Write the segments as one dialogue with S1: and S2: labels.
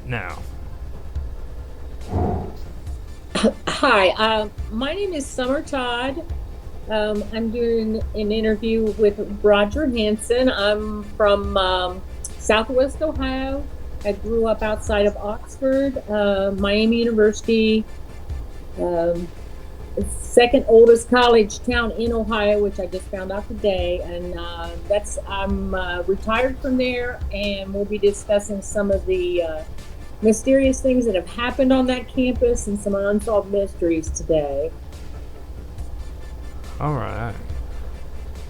S1: now.
S2: Hi, my name is Summer Todd. I'm doing an interview with Roger Hanson. I'm from Southwest Ohio. I grew up outside of Oxford, Miami University, um, second oldest college town in Ohio, which I just found out today. And that's I'm retired from there, and we'll be discussing some of the mysterious things that have happened on that campus and some unsolved mysteries today.
S1: All right.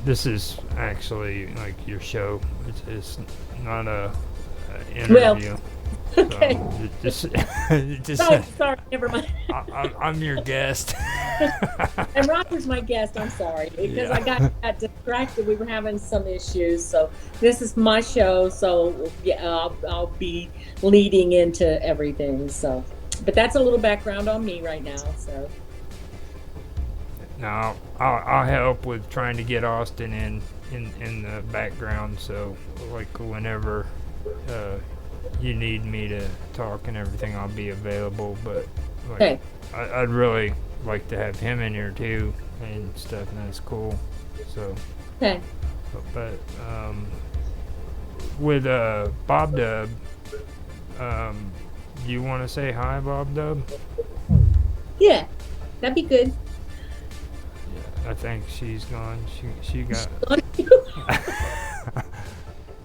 S1: This is actually like your show. It's not a
S2: Well,
S1: interview.
S2: okay.
S1: So just, just
S2: Sorry, never mind.
S1: I'm your guest.
S2: And Roger's my guest. I'm sorry because I
S1: Yeah.
S2: got distracted. We were having some issues, so this is my show. So yeah, I'll be leading into everything. So, but that's a little background on me right now. So
S1: Now I'll help with trying to get Austin in the background. So like whenever uh, you need me to talk and everything, I'll be available. But like
S2: okay,
S1: I'd really like to have him in here too and stuff, and that's cool. So,
S2: okay,
S1: but with Bob Dub, do you want to say hi, Bob Dub?
S2: yeah, that'd be good.
S1: I think she's gone. She got.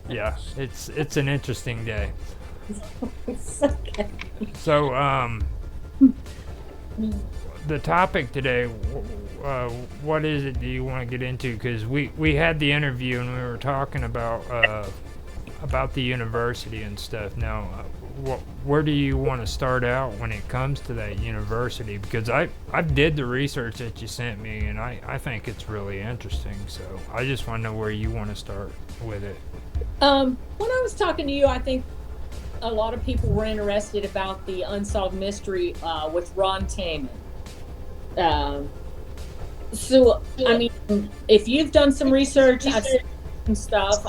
S1: Yeah, it's an interesting day.
S2: Okay.
S1: So the topic today, what is it do you want to get into? Because we had the interview and we were talking about the university and stuff. Now, where do you want to start out when it comes to that university? Because I did the research that you sent me, and I think it's really interesting. So I just want to know where you want to start with it.
S2: When I was talking to you, I think a lot of people were interested about the unsolved mystery with Ron Taman. Um, so, I mean, if you've done some research, I've seen some stuff.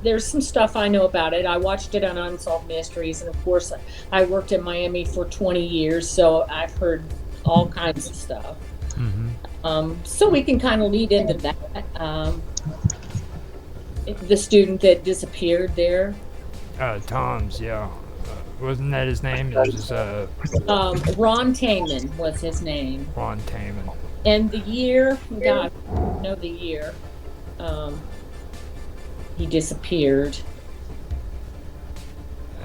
S2: There's some stuff I know about it. I watched it on Unsolved Mysteries, and of course, I worked in Miami for 20 years, so I've heard all kinds of stuff.
S1: Mm-hmm.
S2: So we can kind of lead into that. The student that disappeared there.
S1: Tom's, yeah. Wasn't that his name? It was just
S2: Ron Taman was his name.
S1: Ron Taman.
S2: And the year, God, I know the year. Um, he disappeared.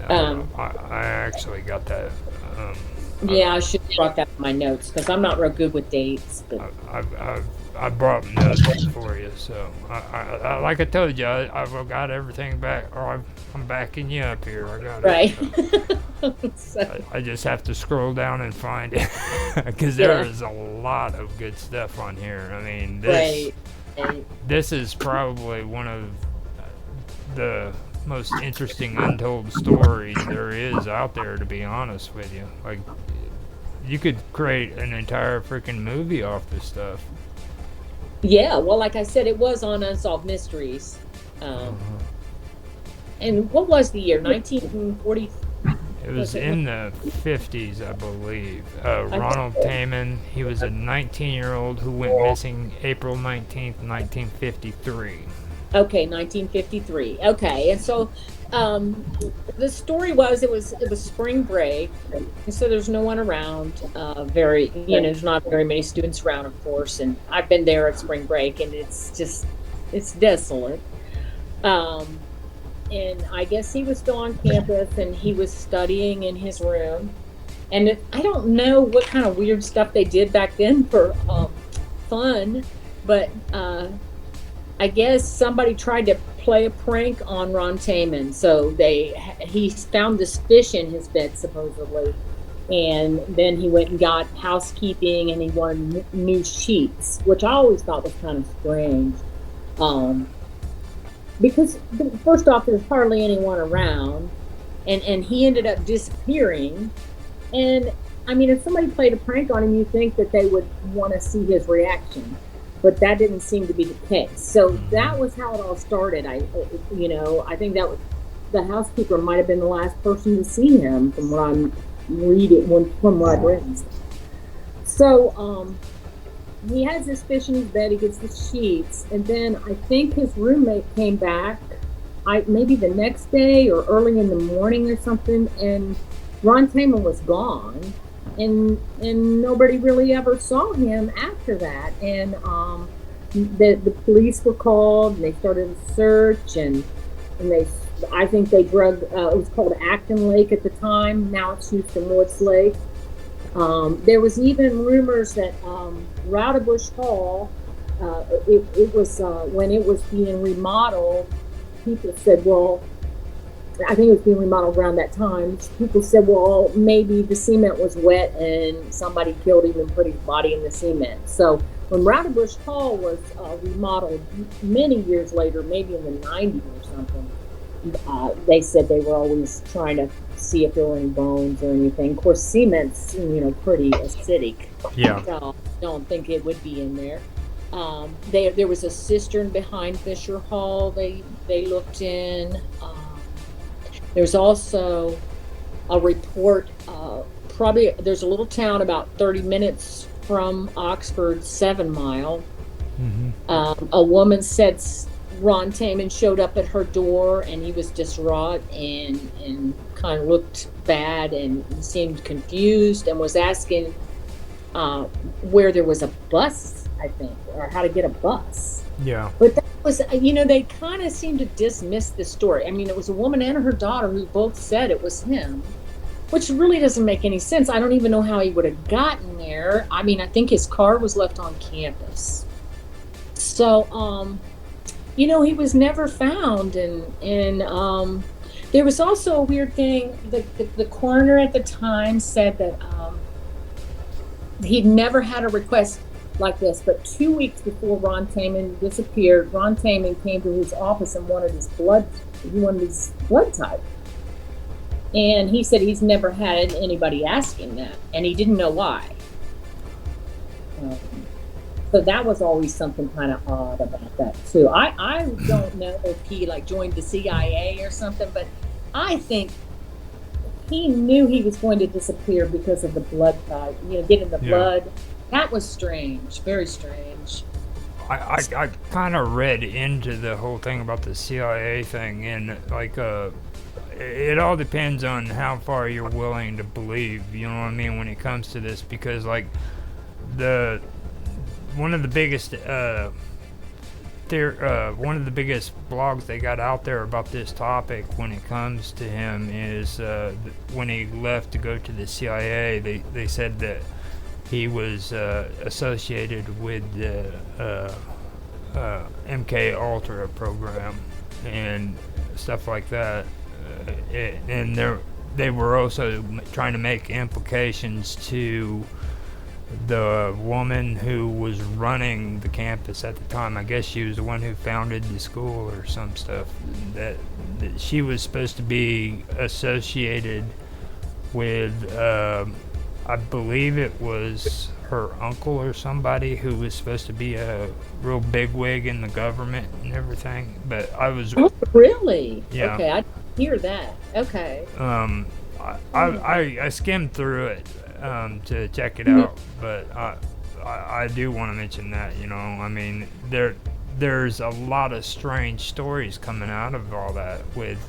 S1: I actually got that. Um,
S2: Yeah, I should have brought that in my notes because I'm not real good with dates. But
S1: I brought notes for you, so like I told you, I've got everything back, or I'm backing you up here. I got
S2: right.
S1: it.
S2: So,
S1: I just have to scroll down and find it because
S2: yeah,
S1: there is a lot of good stuff on here. I mean,
S2: right. Right.
S1: this is probably one of the most interesting untold stories there is out there, to be honest with you. Like, you could create an entire freaking movie off this stuff.
S2: Yeah, well, like I said, it was on Unsolved Mysteries. Um,
S1: Uh-huh.
S2: and what was the year? 1940?
S1: It
S2: Was
S1: was
S2: it?
S1: in the 50s, I believe.
S2: I
S1: Ronald Taman, he was a 19-year-old who went missing April 19th, 1953.
S2: Okay, 1953. Okay, and so the story was it was spring break, and so there's no one around. There's not very many students around, of course. And I've been there at spring break, and it's desolate. Um, and I guess he was still on campus, and he was studying in his room. And I don't know what kind of weird stuff they did back then for fun, but I guess somebody tried to play a prank on Ron Taman. So he found this fish in his bed supposedly, and then he went and got housekeeping, and he wanted new sheets, which I always thought was kind of strange. Um, because first off, there's hardly anyone around, and he ended up disappearing. And I mean, if somebody played a prank on him, you think that they would want to see his reaction, but that didn't seem to be the case. So that was how it all started. I think that was the housekeeper might have been the last person to see him, from what I'm reading, from what I've read. So he has this fish in his bed. He gets the sheets, and then I think his roommate came back. Maybe the next day or early in the morning or something, and Ron Taman was gone, and nobody really ever saw him after that. And the police were called, and they started a search, and I think they drug. It was called Acton Lake at the time. Now it's Houston Woods Lake. There was even rumors that Rowdebush Hall, it was when it was being remodeled. People said, well, I think it was being remodeled around that time. People said, well, maybe the cement was wet and somebody killed him and put his body in the cement. So when Rowdebush Hall was remodeled many years later, maybe in the 90s or something, they said they were always trying to see if there were any bones or anything. Of course, cement's, pretty acidic.
S1: Yeah.
S2: So I don't think it would be in there. There was a cistern behind Fisher Hall they looked in. There's also a report, probably there's a little town about 30 minutes from Oxford, 7 Mile.
S1: Mm-hmm.
S2: A woman said Ron Taman showed up at her door, and he was distraught and kind of looked bad and seemed confused, and was asking where there was a bus, I think, or how to get a bus.
S1: Yeah.
S2: But that was, they kind of seemed to dismiss the story. I mean, it was a woman and her daughter who both said it was him, which really doesn't make any sense. I don't even know how he would have gotten there. I mean, I think his car was left on campus. So, he was never found. And there was also a weird thing. The coroner at the time said that he'd never had a request like this, but 2 weeks before Ron Taman disappeared, Ron Taman came to his office and wanted his blood type. And he said he's never had anybody ask him that, and he didn't know why. So that was always something kind of odd about that too. I don't know if he joined the CIA or something, but I think he knew he was going to disappear because of the blood type, getting the blood. That was strange, very strange.
S1: I kind of read into the whole thing about the CIA thing, and it all depends on how far you're willing to believe, you know what I mean, when it comes to this, because one of the biggest blogs they got out there about this topic when it comes to him is when he left to go to the CIA, they said that he was associated with the MK Ultra program and stuff like that, and they were also trying to make implications to the woman who was running the campus at the time. I guess she was the one who founded the school or some stuff. That she was supposed to be associated with, I believe it was her uncle or somebody who was supposed to be a real bigwig in the government and everything. But I was...
S2: Oh, really?
S1: Yeah.
S2: Okay, I didn't hear that. Okay.
S1: I skimmed through it to check it out, but I do want to mention that, I mean, there's a lot of strange stories coming out of all that with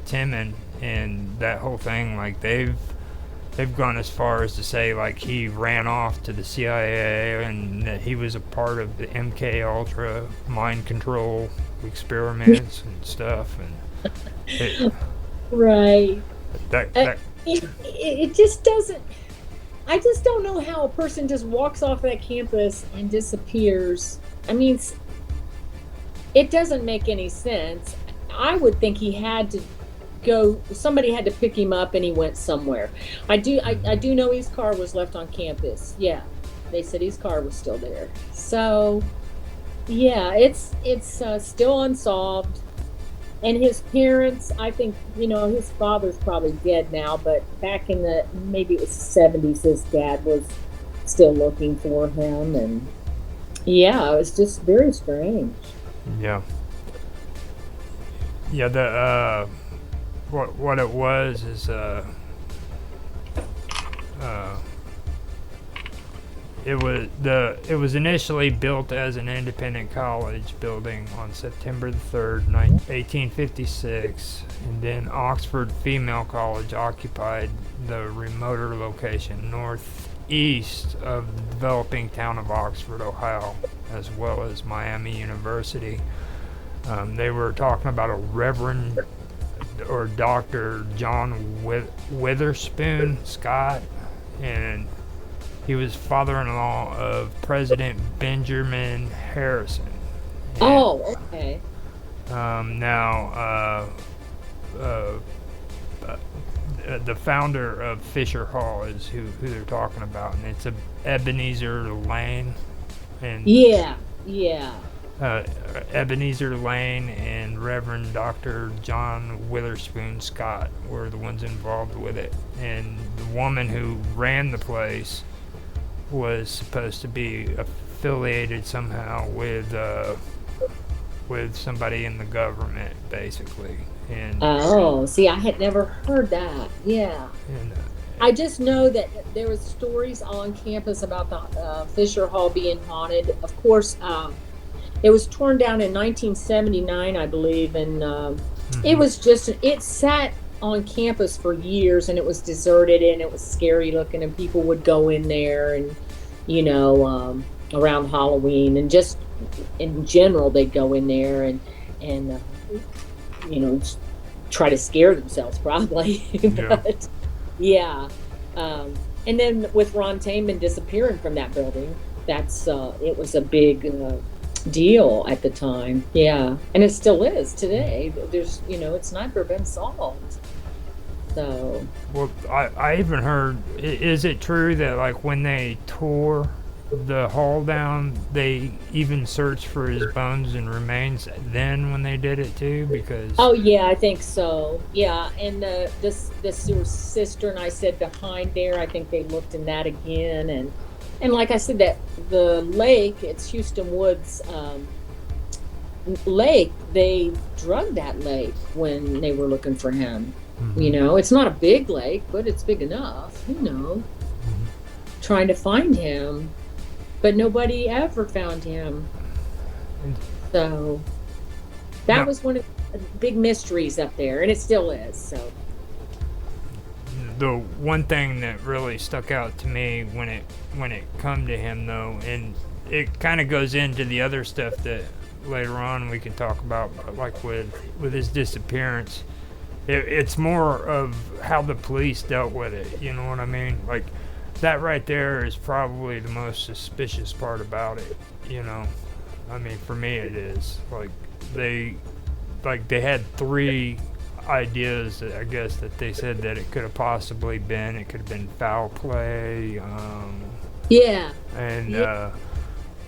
S1: Tim and that whole thing. Like they've gone as far as to say he ran off to the CIA and that he was a part of the MK Ultra mind control experiments and stuff, and
S2: right.
S1: That
S2: it just doesn't. I just don't know how a person just walks off that campus and disappears. I mean, it doesn't make any sense. I would think he had to go. Somebody had to pick him up, and he went somewhere. I do know his car was left on campus. Yeah, they said his car was still there. So, yeah, it's still unsolved. And his parents, I think, his father's probably dead now, but back in maybe it was 70s, his dad was still looking for him. And yeah, it was just very strange.
S1: Yeah. Yeah, the what it was is uh, it was initially built as an independent college building on September the 3rd, 1856, and then Oxford Female College occupied the remoter location northeast of the developing town of Oxford, Ohio, as well as Miami University. They were talking about a Reverend or Dr. John Witherspoon Scott, and he was father-in-law of President Benjamin Harrison. And,
S2: Oh, okay.
S1: now, uh, the founder of Fisher Hall is who they're talking about, and it's a Ebenezer Lane, and
S2: Yeah, yeah.
S1: uh, Ebenezer Lane and Reverend Dr. John Witherspoon Scott were the ones involved with it, and the woman who ran the place was supposed to be affiliated somehow with somebody in the government, basically. And
S2: Oh, see, I had never heard that. Yeah.
S1: and
S2: I just know that there was stories on campus about the Fisher Hall being haunted. Of course, it was torn down in 1979, I believe, and it
S1: mhm,
S2: was just it sat on campus for years, and it was deserted, and it was scary looking, and people would go in there, and you know, around Halloween, and just in general, they'd go in there and you know, try to scare themselves, probably,
S1: yeah,
S2: but. Yeah. And then with Ron Taman disappearing from that building, that's it was a big deal at the time. Yeah. And it still is today. There's, it's never been solved. So,
S1: well, I even heard. Is it true that like when they tore the hall down, they even searched for his bones and remains then when they did it too? Because
S2: oh yeah, I think so. Yeah. And this your sister and I said behind there, I think they looked in that again. And like I said, that the lake, it's Houston Woods lake, they drug that lake when they were looking for him.
S1: mhm,
S2: It's not a big lake, but it's big enough,
S1: mhm.
S2: trying to find him. But nobody ever found him.
S1: And
S2: So that
S1: now,
S2: was one of the big mysteries up there, and it still is. So,
S1: the one thing that really stuck out to me when it come to him though, and it kind of goes into the other stuff that later on we can talk about, like with his disappearance. It's more of how the police dealt with it. You know what I mean? Like that right there is probably the most suspicious part about it. You know, I mean, for me it is. They they had three ideas that I guess that they said that it could have possibly been. It could have been foul play,
S2: yeah,
S1: and
S2: yeah,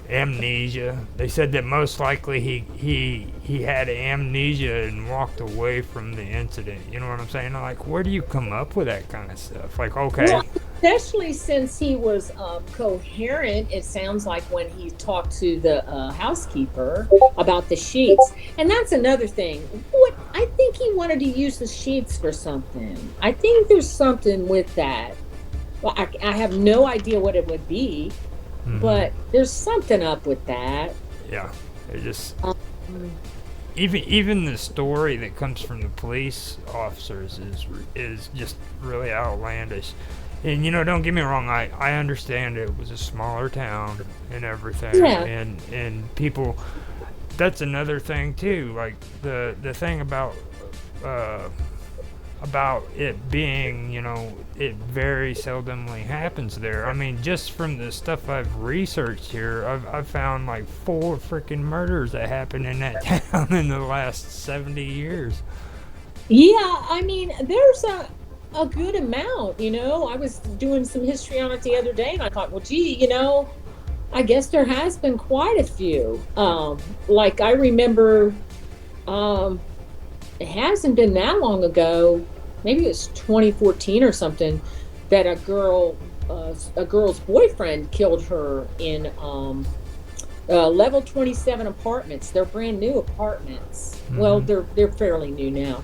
S1: amnesia. They said that most likely he had amnesia and walked away from the incident. You know what I'm saying? Like, where do you come up with that kind of stuff? Like, okay,
S2: well, especially since he was coherent. It sounds like when he talked to the housekeeper about the sheets, and that's another thing. What I think he wanted to use the sheets for something. I think there's something with that. Well, I have no idea what it would be,
S1: hmm,
S2: but there's something up with that.
S1: yeah, it just
S2: Um,
S1: even the story that comes from the police officers is just really outlandish. And don't get me wrong, I understand it was a smaller town and everything,
S2: yeah,
S1: and people. That's another thing too. Like the thing uh, about it being, it very seldomly happens there. I mean, just from the stuff I've researched here, I've found like 4 freaking murders that happened in that town in the last 70 years.
S2: yeah. I mean, there's a good amount. I was doing some history on it the other day, and I thought, well, gee, I guess there has been quite a few. Like I remember, um, it hasn't been that long ago. Maybe it was 2014 or something. That a girl's boyfriend killed her in level 27 apartments. They're brand new apartments. Well,
S1: Mm-hmm.
S2: they're fairly new now.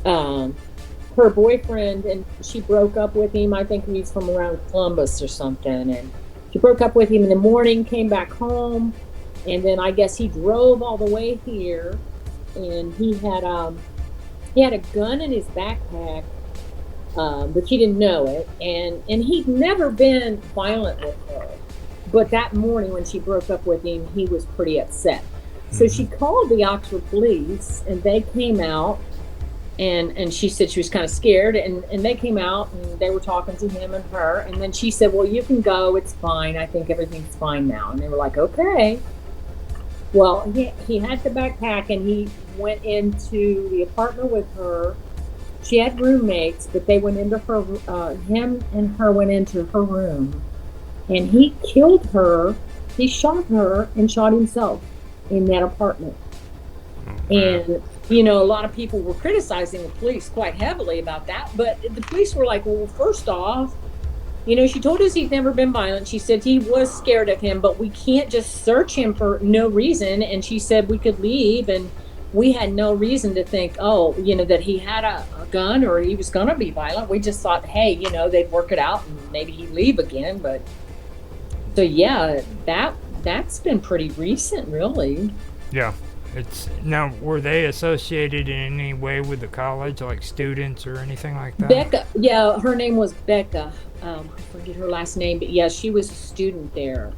S2: Um, Her boyfriend, and she broke up with him. I think he's from around Columbus or something. And she broke up with him in the morning, came back home, and then I guess he drove all the way here, and he had a gun in his backpack, but she didn't know it, and he'd never been violent with her. But that morning when she broke up with him, he was pretty upset. So
S1: Mm-hmm.
S2: she called the Oxford police, and they came out, and she said she was kind of scared, and they came out and they were talking to him and her, and then she said, well, you can go, it's fine, I think everything's fine now. And they were like, okay. Well, he had the backpack, and he went into the apartment with her. She had roommates, but they went into her, him and her went into her room, and he killed her. He shot her and shot himself in that apartment.
S1: Yeah.
S2: And, a lot of people were criticizing the police quite heavily about that. But the police were like, well, first off, she told us he'd never been violent. She said he was scared of him, but we can't just search him for no reason. And she said we could leave, and we had no reason to think, oh, that he had a gun or he was going to be violent. We just thought, hey, they'd work it out and maybe he'd leave again. But so, yeah, that's been pretty recent, really.
S1: Yeah. It's now. Were they associated in any way with the college, like students or anything like that?
S2: Becca, yeah, her name was Becca. I forget her last name, but yeah, she was a student there.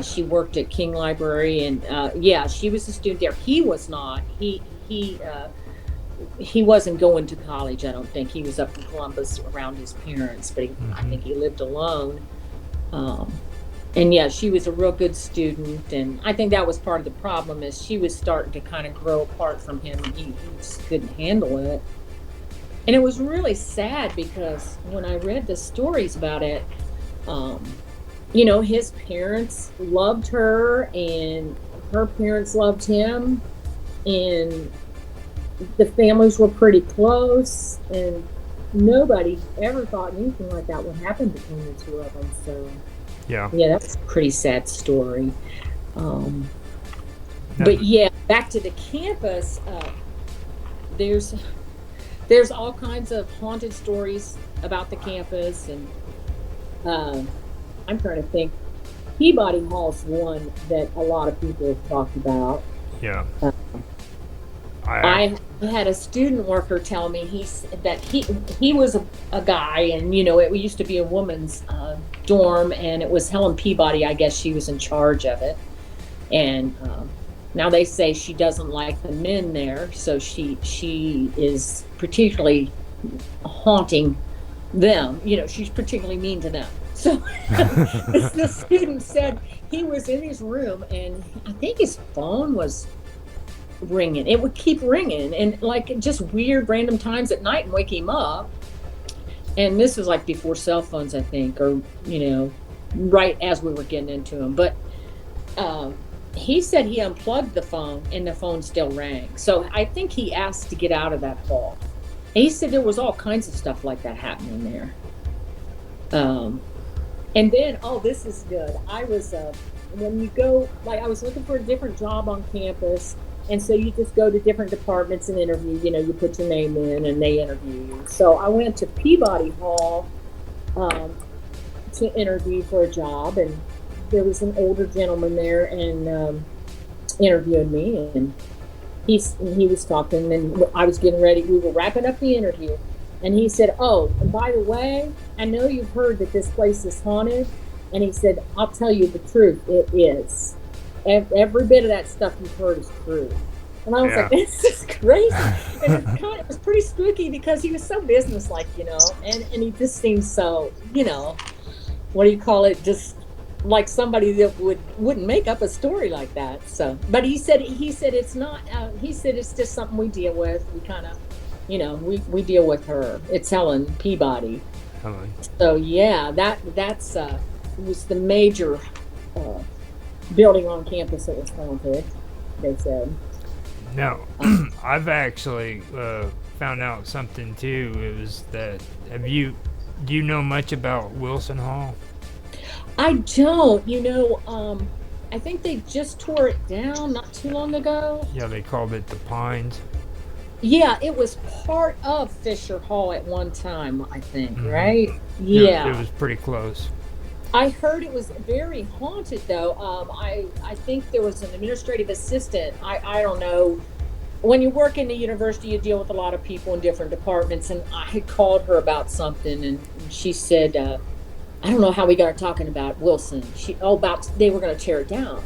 S2: She worked at King Library, and yeah, she was a student there. He was not. He wasn't going to college. I don't think he was up in Columbus around his parents, but I
S1: Mm-hmm.
S2: think he lived alone. Um, and yeah, she was a real good student, and I think that was part of the problem is she was starting to kind of grow apart from him, and he just couldn't handle it. And it was really sad because when I read the stories about it, um, his parents loved her and her parents loved him, and the families were pretty close, and nobody ever thought anything like that would happen between the two of them. So,
S1: Yeah.
S2: yeah, that's a pretty sad story. Um,
S1: No,
S2: but yeah, back to the campus, there's there's all kinds of haunted stories about the campus, and um, I'm trying to think. Peabody Hall's one that a lot of people have talked about.
S1: yeah.
S2: Uh,
S1: I
S2: I had a student worker tell me that he was a guy, and it used to be a woman's dorm, and it was Helen Peabody. I guess she was in charge of it, and now they say she doesn't like the men there, so she is particularly haunting them. She's particularly mean to them. So the student said he was in his room, and I think his phone was ringing. It would keep ringing, and like just weird random times at night and wake him up. And this was like before cell phones, I think, or right as we were getting into them. But um, he said he unplugged the phone and the phone still rang. So I think he asked to get out of that hall. And he said there was all kinds of stuff like that happening there. And then, oh, this is good. I was when you go, like, I was looking for a different job on campus, and so you just go to different departments and interview. You put your name in, and they interview you. So I went to Peabody Hall um, to interview for a job, and there was an older gentleman there and interviewed me, and he was talking, and I was getting ready. We were wrapping up the interview, and he said, "Oh, and by the way, I know you've heard that this place is haunted." And he said, "I'll tell you the truth. It is. Every bit of that stuff you've heard is true." And I was
S1: Yeah.
S2: like, "This is crazy." And it was pretty spooky because he was so businesslike, and he just seemed so, what do you call it? Just like somebody that wouldn't make up a story like that. So, but he said it's not. He said it's just something we deal with. We kind of, we deal with her. It's Helen Peabody.
S1: Helen.
S2: So yeah, that's was the major uh, building on campus that was haunted. They said.
S1: No, I've actually found out something too. It was that do you know much about Wilson Hall?
S2: I don't. I think they just tore it down not too long ago.
S1: Yeah, they called it the Pines.
S2: Yeah, it was part of Fisher Hall at one time, I think,
S1: Hmm.
S2: right?
S1: It
S2: Yeah.
S1: was pretty close.
S2: I heard it was very haunted though. I think there was an administrative assistant. I don't know. When you work in the university, you deal with a lot of people in different departments, and I had called her about something, and she said, I don't know how we got talking about Wilson. About they were going to tear it down,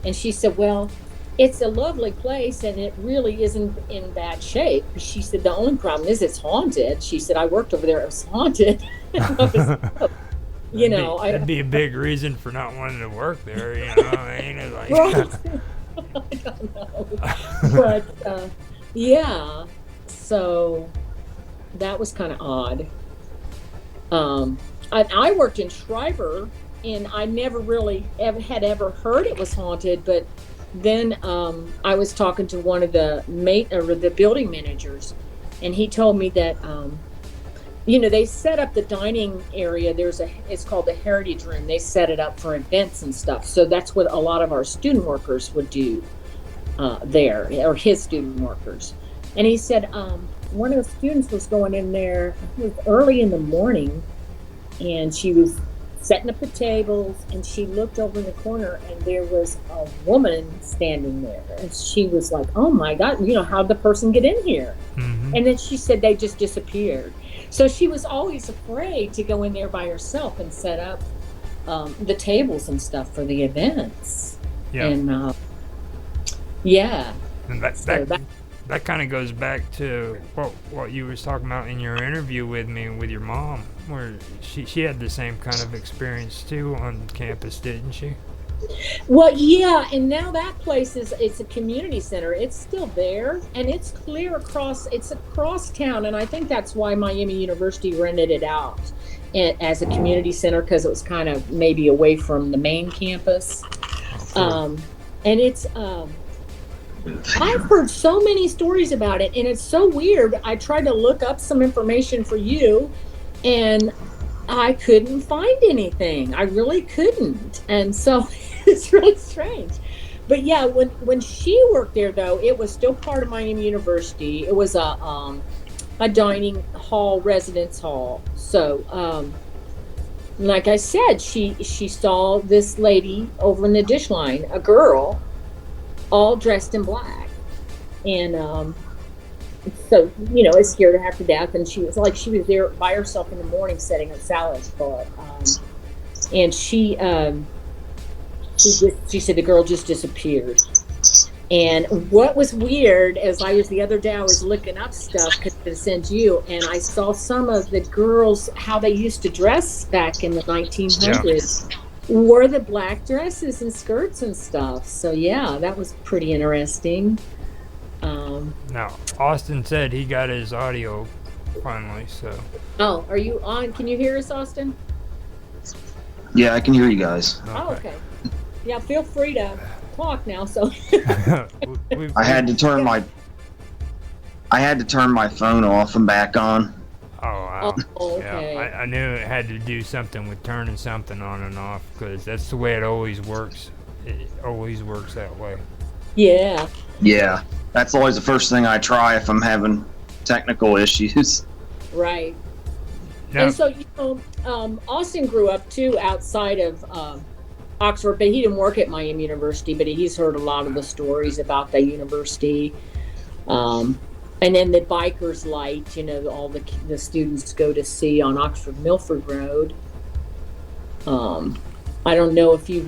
S2: and she said, "Well, it's a lovely place, and it really isn't in bad shape." She said, "The only problem is it's haunted." She said, "I worked over there; it was haunted." And I was, oh,
S1: That'd
S2: I
S1: be a big reason for not wanting to work there, you know. I mean,
S2: right.
S1: it's
S2: I don't know,
S1: like,
S2: but yeah. So that was kind of odd. I worked in Schreiber, and I never really ever heard it was haunted. But then I was talking to one of the mate or the building managers, and he told me that they set up the dining area. It's called the Heritage Room. They set it up for events and stuff. So that's what a lot of our student workers would do there, or his student workers. And he said one of the students was going in there. It was early in the morning, and she was setting up the tables, and she looked over in the corner, and there was a woman standing there, and she was like, "Oh my God, how'd the person get in here?"
S1: hmm.
S2: And then she said they just disappeared. So she was always afraid to go in there by herself and set up the tables and stuff for the events.
S1: Yeah,
S2: And yeah,
S1: and that
S2: so
S1: that
S2: that
S1: that kind of goes back to what you was talking about in your interview with me and with your mom, where she had the same kind of experience too on campus, didn't she?
S2: Well, yeah, and now that place it's a community center. It's still there, and it's clear across. It's across town, and I think that's why Miami University rented it out as a community center, because it was kind of maybe away from the main campus.
S1: Oh, cool.
S2: Um, and it's I've heard so many stories about it, and it's so weird. I tried to look up some information for you, and I couldn't find anything. I really couldn't. And so it's really strange. But yeah, when she worked there though, it was still part of Miami University. It was a dining hall, residence hall. So like I said, she saw this lady over in the dish line, a girl, all dressed in black. And so it scared her half to death, and she was there by herself in the morning setting up salads. But and she said the girl just disappeared. And what was weird is the other day I was looking up stuff to send you, and I saw some of the girls how they used to dress back in the
S1: Yeah.
S2: 1900s, wore the black dresses and skirts and stuff. So yeah, that was pretty interesting.
S1: Now, Austin said he got his audio finally, so.
S2: Oh, are you on? Can you hear us, Austin?
S3: Yeah, I can hear you guys.
S2: Oh,
S1: Okay.
S2: okay. Yeah, feel free to talk now. So,
S1: we,
S3: I had to turn my phone off and back on.
S1: oh,
S2: oh,
S1: wow.
S2: okay.
S1: Yeah, I knew it had to do something with turning something on and off, because that's the way it always works. It always works that way.
S2: Yeah,
S3: Yeah, that's always the first thing I try if I'm having technical issues.
S2: right.
S1: Now,
S2: And so, Austin grew up too outside of Oxford, but he didn't work at Miami University, but he's heard a lot of the stories about the university. And then the Bikers Light, all the students go to see on Oxford Milford Road. I don't know if you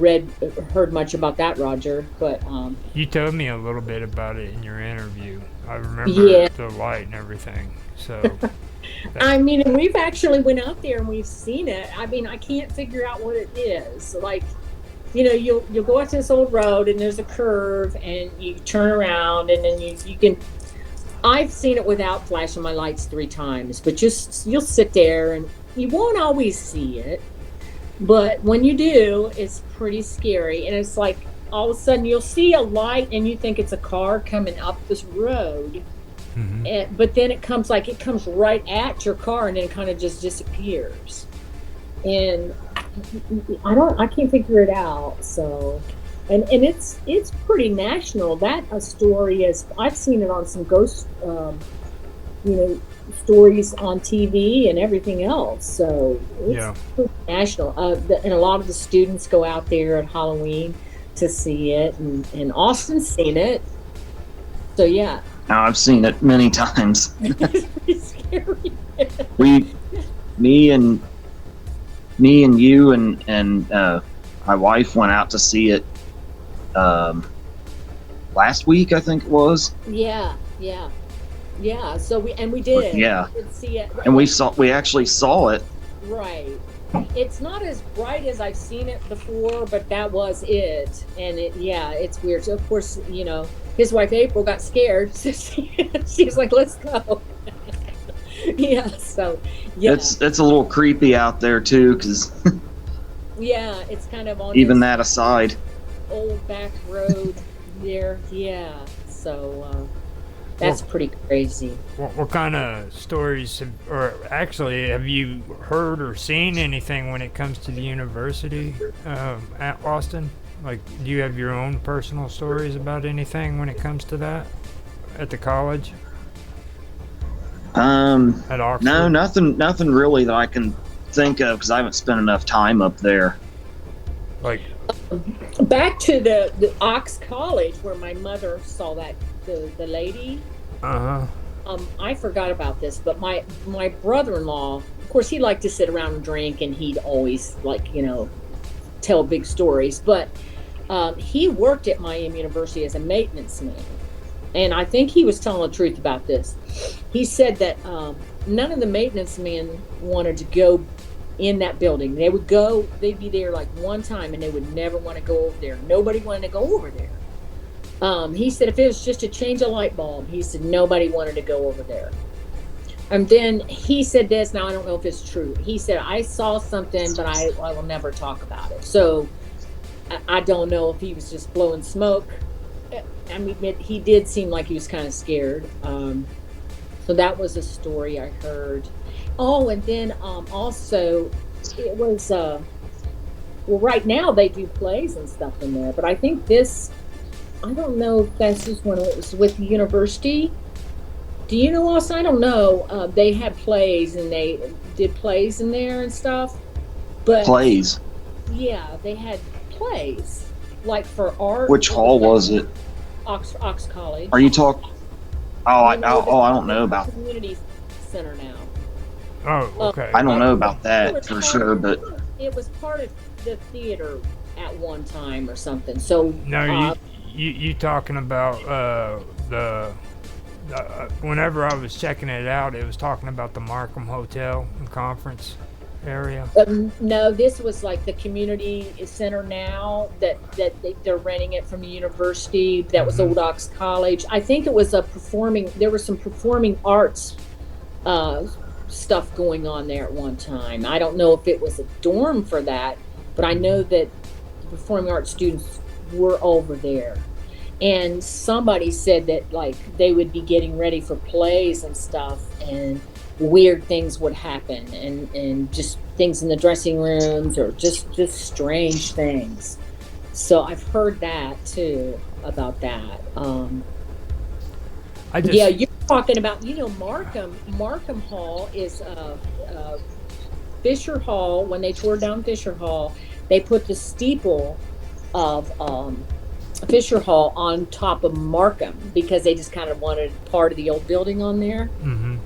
S2: heard much about that, Roger, but
S1: you told me a little bit about it in your interview. I remember
S2: yeah.
S1: the light and everything. So,
S2: I mean, and we've actually went out there and we've seen it. I mean, I can't figure out what it is. Like, you'll go out to this old road, and there's a curve, and you turn around, and then you can. I've seen it without flashing my lights 3 times, but you'll sit there and you won't always see it. But when you do, it's pretty scary. And it's like all of a sudden you'll see a light and you think it's a car coming up this road.
S1: hmm.
S2: But then it comes right at your car, and then kind of just disappears. And I can't figure it out. So and it's pretty national. That a story is I've seen it on some ghost, you know, stories on TV and everything else. So it's
S1: Yeah.
S2: pretty national. And a lot of the students go out there at Halloween to see it, and Austin's seen it. So yeah,
S3: Now I've seen it many times.
S2: it's pretty scary.
S3: We, me and you and my wife went out to see it last week, I think it was.
S2: Yeah, yeah, yeah. So we did.
S3: Yeah.
S2: We did see it.
S3: And we actually saw it.
S2: Right. It's not as bright as I've seen it before, but that was it. And it's weird. So of course, you know, his wife April got scared. So she was like, "Let's go." Yeah. So yeah.
S3: It's a little creepy out there too, because
S2: Yeah, it's kind of on
S3: even
S2: this
S3: that aside,
S2: old back road there. Yeah. So that's pretty crazy.
S1: What kind of stories, or actually, have you heard or seen anything when it comes to the university at Austin? Like, do you have your own personal stories about anything when it comes to that at the college? At Oxford?
S3: no, nothing really that I can think of, because I haven't spent enough time up there.
S1: Like,
S2: Back to the Ox College where my mother saw that the lady. I forgot about this, but my brother-in-law, of course, he liked to sit around and drink, and he'd always tell big stories. But he worked at Miami University as a maintenance man, and I think he was telling the truth about this. He said that none of the maintenance men wanted to go in that building. They'd be there like one time, and they would never want to go over there. Nobody wanted to go over there. He said if it was just a change of light bulb, he said nobody wanted to go over there. And then he said this, now I don't know if it's true. He said, I saw something, but I will never talk about it. So I don't know if he was just blowing smoke. I mean, he did seem like he was kind of scared. So that was a story I heard. Oh, and then also it was, well, right now they do plays and stuff in there, but I think I don't know if that's just when it was with the university. Do you know, Austin? I don't know. They had plays, and they did plays in there and stuff. But
S3: Plays.
S2: yeah, they had plays like for art.
S3: Which hall was it?
S2: Ox College.
S3: Are you talking? I don't know
S2: the
S3: about.
S2: community center now.
S1: oh, okay.
S3: I don't know about
S2: It
S3: that
S2: was
S3: for
S2: part
S3: sure,
S2: of-
S3: but
S2: it was part of the theater at one time or something. So
S1: No, you talking about the whenever I was checking it out, it was talking about the Markham Hotel and conference area.
S2: No, this was like the community center now that they're renting it from the university. That was Old Ox College. I think it was there was some performing arts stuff going on there at one time. I don't know if it was a dorm for that, but I know that the performing arts students were over there. And somebody said that like they would be getting ready for plays and stuff, and weird things would happen, and just things in the dressing rooms, or just strange things. So I've heard that too about that. Yeah, you're talking about, Markham Hall is Fisher Hall. When they tore down Fisher Hall, they put the steeple of Fisher Hall on top of Markham because they just kind of wanted part of the old building on there.
S1: Mm-hmm.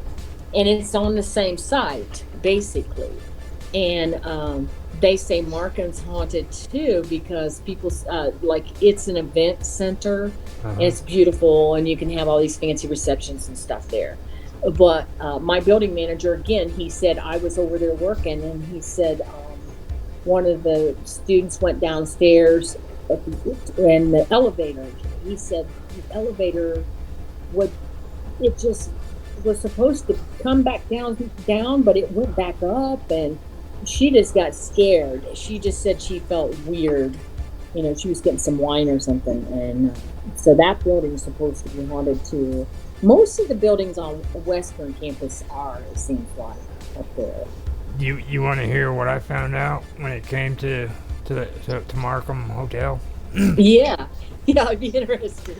S2: And it's on the same site, basically. And they say Markham's haunted too because people it's an event center. And it's beautiful, and you can have all these fancy receptions and stuff there. But my building manager, again, he said I was over there working, and he said one of the students went downstairs and the elevator. He said the elevator just was supposed to come back down, but it went back up, and she just got scared. She just said she felt weird. She was getting some wine or something, and so that building is supposed to be haunted too. Most of the buildings on Western campus are, it seems like, up there.
S1: You want to hear what I found out when it came to Markham Hotel?
S2: Yeah, yeah, I'd be interested.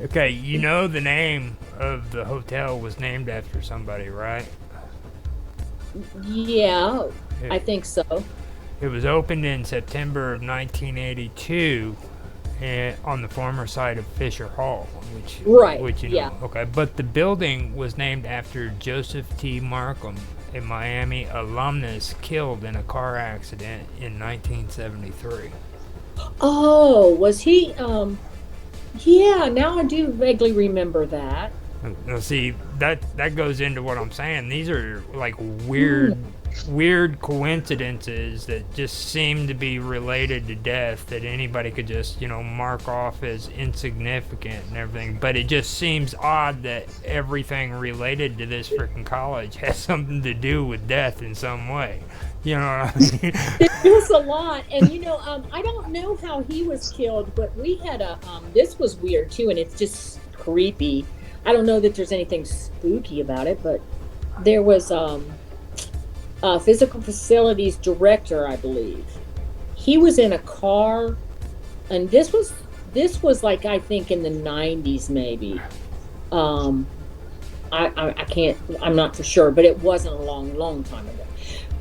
S1: Okay, you know the name of the hotel was named after somebody, right?
S2: Yeah,
S1: It,
S2: I think so.
S1: it was opened in September of 1982 on the former site of Fisher Hall,
S2: Right.
S1: which you
S2: Yeah.
S1: know. Okay, but the building was named after Joseph T. Markham, a Miami alumnus killed in a car accident in 1973.
S2: Oh, was he? Yeah. Now I do vaguely remember that.
S1: Now, see that goes into what I'm saying. These are like
S2: Hmm.
S1: weird coincidences that just seem to be related to death that anybody could just mark off as insignificant and everything. But it just seems odd that everything related to this freaking college has something to do with death in some way. You know what I mean?
S2: There was a lot, and I don't know how he was killed, but we had a. This was weird too, and it's just creepy. I don't know that there's anything spooky about it, but there was a physical facilities director, I believe. He was in a car, and this was like I think in the '90s maybe. Um, I can't. I'm not for sure, but it wasn't a long time ago.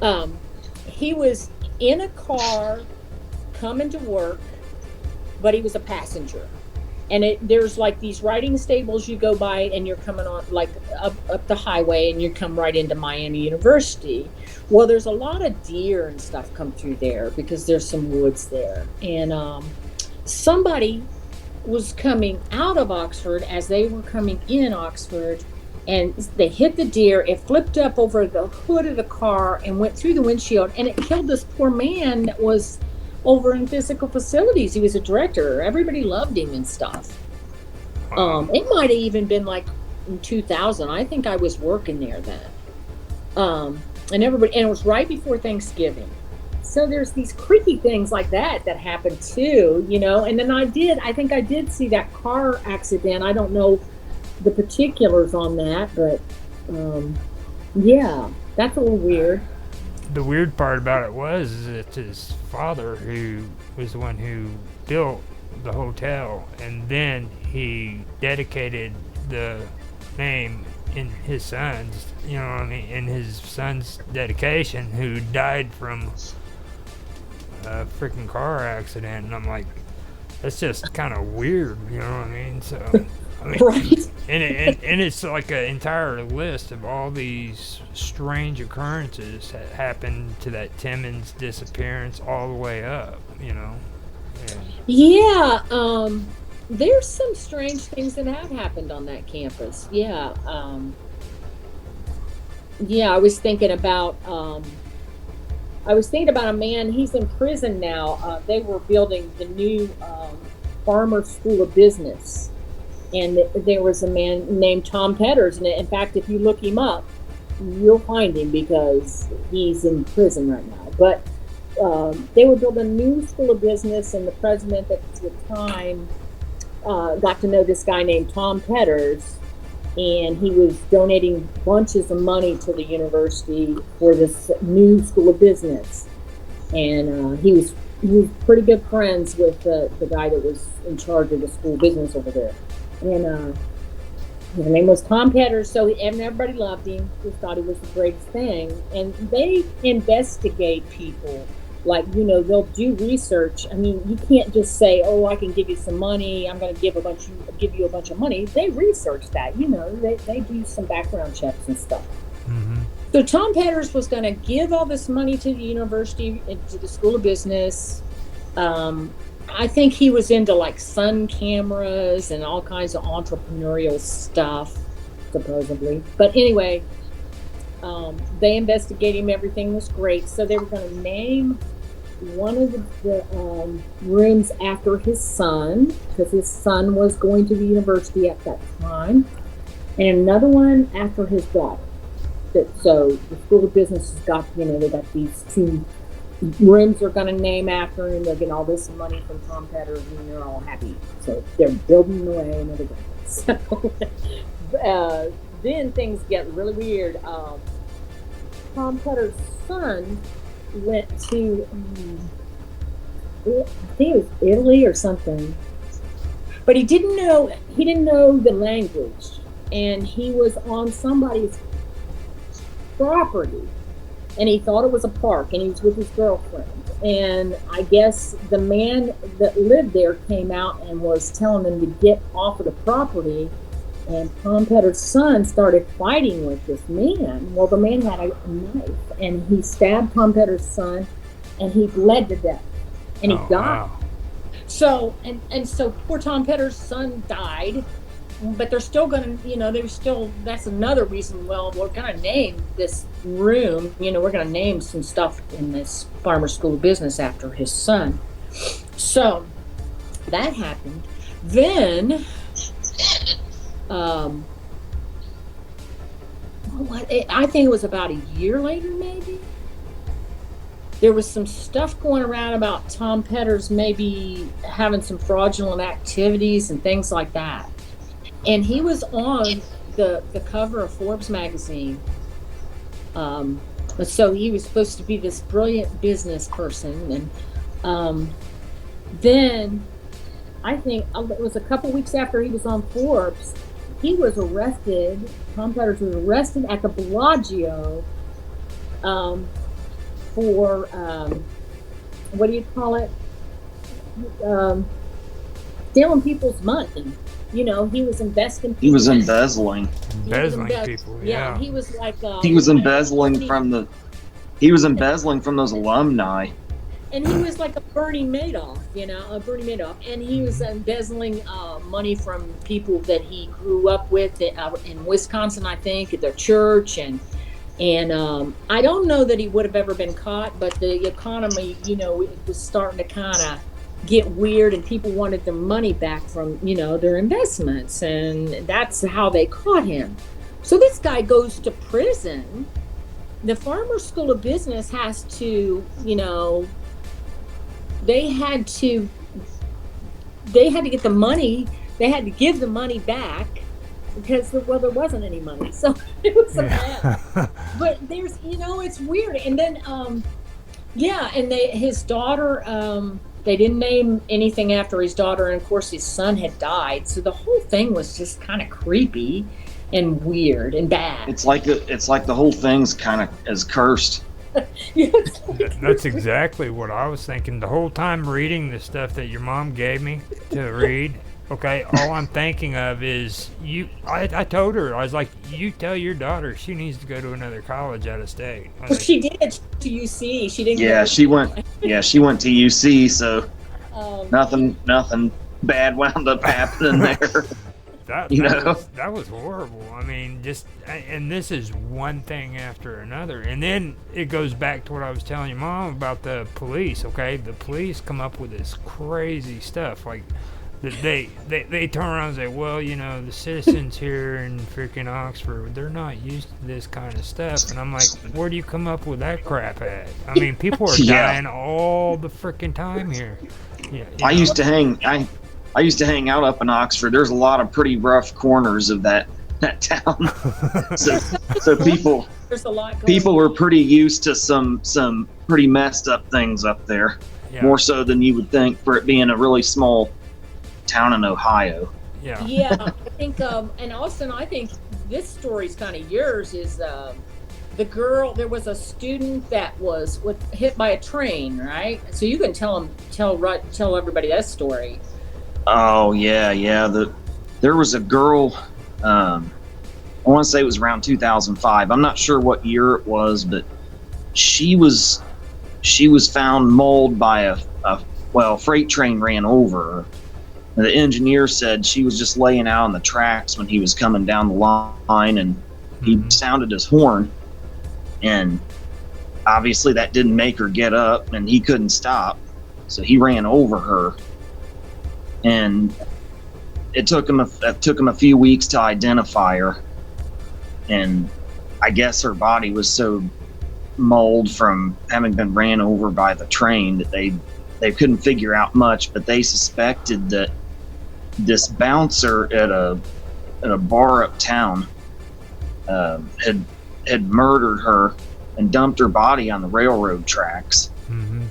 S2: Um, he was in a car coming to work, but he was a passenger. And there's like these riding stables you go by, and you're coming on like up the highway, and you come right into Miami University. Well, there's a lot of deer and stuff come through there because there's some woods there, and somebody was coming out of Oxford as they were coming in Oxford, and they hit the deer. It flipped up over the hood of the car and went through the windshield, and it killed this poor man that was over in physical facilities. He was a director. Everybody loved him and stuff.
S1: Wow.
S2: It might have even been like in 2000. I think I was working there then. And everybody, and it was right before Thanksgiving. So there's these creepy things like that happen too. And then I think I did see that car accident. I don't know the particulars on that, but um, yeah, that's a little weird.
S1: The weird part about it was is it's his father who was the one who built the hotel, and then he dedicated the name in his son's, what I mean, in his son's dedication, who died from a freaking car accident. And I'm like, that's just kind of weird, you know what I mean? So, I mean,
S2: Right.
S1: and it's like an entire list of all these strange occurrences that happened to that Timmons disappearance all the way up, And
S2: Yeah, there's some strange things that have happened on that campus. Yeah. Yeah, I was thinking about a man. He's in prison now. They were building the new Farmer School of Business, and there was a man named Tom Petters. And in fact, if you look him up, you'll find him because he's in prison right now. But they were building a new school of business, and the president at the time got to know this guy named Tom Petters, and he was donating bunches of money to the university for this new school of business. And he was pretty good friends with the guy that was in charge of the school business over there. And his name was Tom Petters, and everybody loved him. Just thought he was the greatest thing. And they investigate people. Like, they'll do research. I mean, you can't just say, "Oh, I can give you some money. I'm going to give you a bunch of money." They research that. They do some background checks and stuff.
S1: mm-hmm.
S2: So Tom Petters was going to give all this money to the university, to the School of Business. I think he was into like sun cameras and all kinds of entrepreneurial stuff, supposedly. But anyway, they investigated him. Everything was great. So they were going to name one of the rooms after his son, because his son was going to the university at that time, and another one after his daughter. So the School of Business has got, they got these two rooms they're going to name after him. They're getting all this money from Tom Petters, and they're all happy. So they're building away and everything. So then things get really weird. Tom Petters' son went to I think it was Italy or something. But he didn't know the language, and he was on somebody's property, and he thought it was a park, and he was with his girlfriend. And I guess the man that lived there came out and was telling them to get off of the property. And Tom Petter's son started fighting with this man. Well, the man had a knife, and he stabbed Tom Petter's son, and he bled to death, and he
S1: Oh,
S2: died.
S1: wow.
S2: So and so poor Tom Petter's son died, but they're still gonna, they're still. That's another reason. Well, we're gonna name this room. We're gonna name some stuff in this farmer school of business after his son. So that happened. Then, um, I think it was about a year later, maybe. There was some stuff going around about Tom Petter's maybe having some fraudulent activities and things like that. And he was on the cover of Forbes magazine. So he was supposed to be this brilliant business person. And then I think it was a couple weeks after he was on Forbes, he was arrested. Tom Petters was arrested at the Bellagio for what do you call it? Stealing people's money. He was investing.
S3: He was embezzling.
S1: Embezzling people, yeah.
S2: He was like
S3: He was embezzling from the. He was embezzling from those alumni.
S2: and he was like a Bernie Madoff, and he was embezzling money from people that he grew up with in Wisconsin, I think, at their church, and I don't know that he would have ever been caught, but the economy, it was starting to kind of get weird, and people wanted their money back from, their investments, and that's how they caught him. So this guy goes to prison. The Farmer School of Business has to, they had to get the money, they had to give the money back because there wasn't any money. So it was a mess. But there's, it's weird. And then, his daughter, they didn't name anything after his daughter. And of course his son had died. So the whole thing was just kind of creepy and weird and bad.
S3: It's like the whole thing's kind of as cursed.
S1: That's exactly what I was thinking the whole time reading the stuff that your mom gave me to read. Okay, all I'm thinking of is I told her, I was like, you tell your daughter she needs to go to another college out of state.
S2: Well, she did to UC. She didn't.
S3: Yeah, she went. Yeah, she went to UC. So nothing bad wound up happening there.
S1: That was horrible. I mean, and this is one thing after another. And then it goes back to what I was telling your mom about the police, okay? The police come up with this crazy stuff. Like, they turn around and say, well, the citizens here in freaking Oxford, they're not used to this kind of stuff. And I'm like, where do you come up with that crap at? I mean, people are dying all the freaking time here. Yeah,
S3: I used to hang out up in Oxford. There's a lot of pretty rough corners of that town. so people
S2: There's a lot going
S3: people were pretty used to some pretty messed up things up there.
S1: Yeah.
S3: More so than you would think for it being a really small town in Ohio.
S1: Yeah.
S2: Yeah, I think, and Austin, I think this story's kind of yours. Is the girl? There was a student that was hit by a train, right? So you can tell everybody that story.
S3: Oh yeah. There was a girl. I want to say it was around 2005. I'm not sure what year it was, but she was found mauled by a freight train ran over her. The engineer said she was just laying out on the tracks when he was coming down the line, and he sounded his horn, and obviously that didn't make her get up, and he couldn't stop, so he ran over her, and it took him a few weeks to identify her, and I guess her body was so mauled from having been ran over by the train that they couldn't figure out much, but they suspected that this bouncer at a bar uptown had murdered her and dumped her body on the railroad tracks.
S1: Mm-hmm.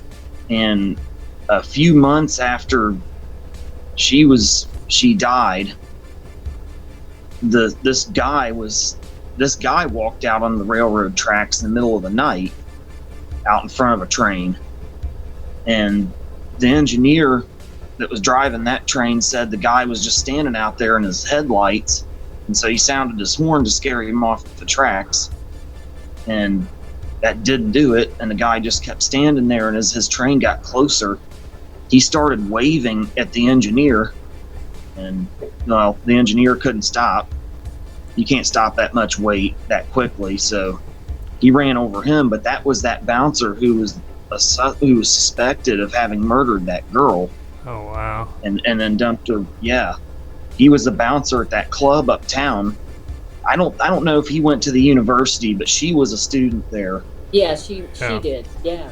S3: And a few months after she died, this guy walked out on the railroad tracks in the middle of the night out in front of a train, and the engineer that was driving that train said the guy was just standing out there in his headlights, and so he sounded his horn to scare him off the tracks, and that didn't do it, and the guy just kept standing there, and as his train got closer, he started waving at the engineer, and well, the engineer couldn't stop. You can't stop that much weight that quickly, so he ran over him, but that was that bouncer who was suspected of having murdered that girl.
S1: Oh wow!
S3: And then dumped her. Yeah, he was the bouncer at that club uptown. I don't know if he went to the university, but she was a student there.
S2: Yeah, she did. Yeah.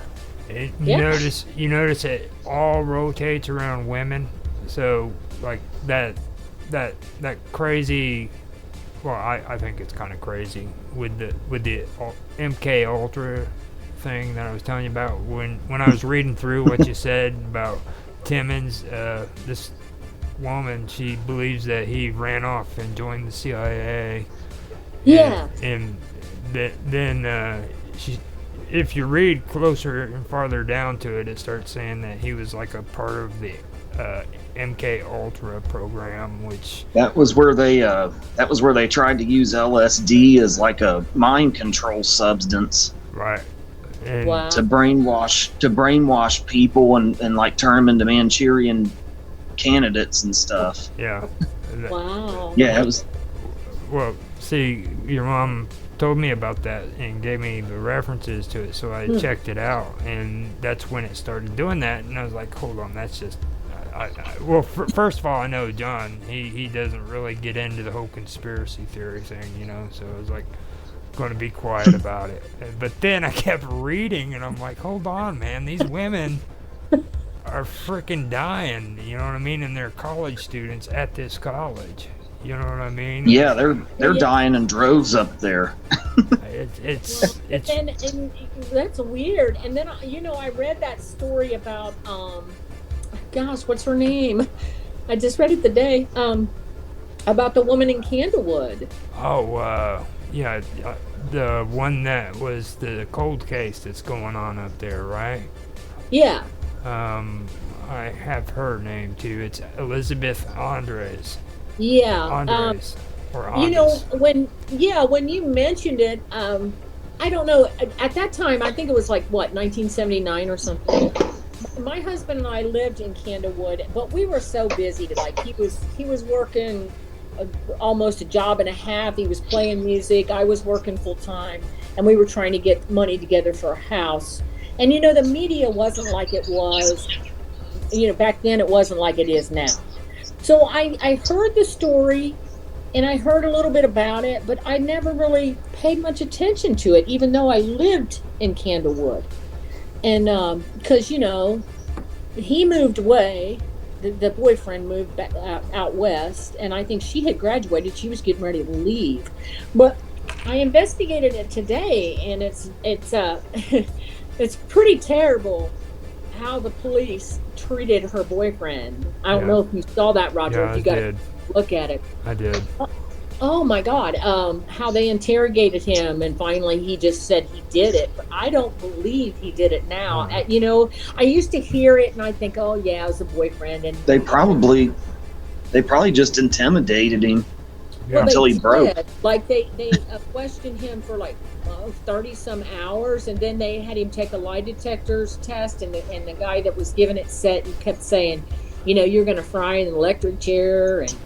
S1: You notice it all rotates around women. So like that crazy. Well, I think it's kind of crazy with the MK Ultra thing that I was telling you about when I was reading through what you said about Timmons. This woman, she believes that he ran off and joined the CIA.
S2: Yeah.
S1: And then she, if you read closer and farther down to it, it starts saying that he was like a part of the MK Ultra program, which
S3: that was where they tried to use LSD as like a mind control substance.
S1: Right. And
S2: Wow.
S3: to brainwash people and like turn them into Manchurian candidates and stuff.
S1: Yeah.
S2: Wow.
S3: Yeah, it was.
S1: Well, see, your mom told me about that and gave me the references to it, so I checked it out, and that's when it started doing that, and I was like, hold on, that's just... first of all, I know John, he doesn't really get into the whole conspiracy theory thing, you know, so I was like, going to be quiet about it. But then I kept reading, and I'm like, hold on, man, these women are freaking dying, you know what I mean, and they're college students at this college. You know what I mean?
S3: Yeah, they're dying in droves up there.
S1: It's
S2: and that's weird. And then I read that story about gosh, what's her name? I just read it today. About the woman in Candlewood.
S1: Oh, yeah, the one that was the cold case that's going on up there, right?
S2: Yeah.
S1: I have her name too. It's Elizabeth Andres.
S2: Yeah.
S1: Andres. Or
S2: Andres.
S1: Andres.
S2: When you mentioned it, I don't know. At that time, I think it was like, 1979 or something. My husband and I lived in Candlewood, but we were so busy. Like he was working almost a job and a half. He was playing music. I was working full time, and we were trying to get money together for a house. And the media wasn't like it was. Back then it wasn't like it is now. So I heard the story, and I heard a little bit about it, but I never really paid much attention to it, even though I lived in Candlewood. And because he moved away, the boyfriend moved back out west, and I think she had graduated. She was getting ready to leave, but I investigated it today, and it's it's pretty terrible how the police treated her boyfriend. I don't know if you saw that, Roger.
S1: Yeah,
S2: if you got
S1: to
S2: look at it.
S1: I did.
S2: Oh my God! How they interrogated him, and finally he just said he did it. But I don't believe he did it now. I used to hear it, and I think, oh yeah, it was a boyfriend, and
S3: They probably just intimidated him until he broke.
S2: Like they questioned him for 30 some hours, and then they had him take a lie detectors test, and the guy that was giving it kept saying, you're going to fry in an electric chair, and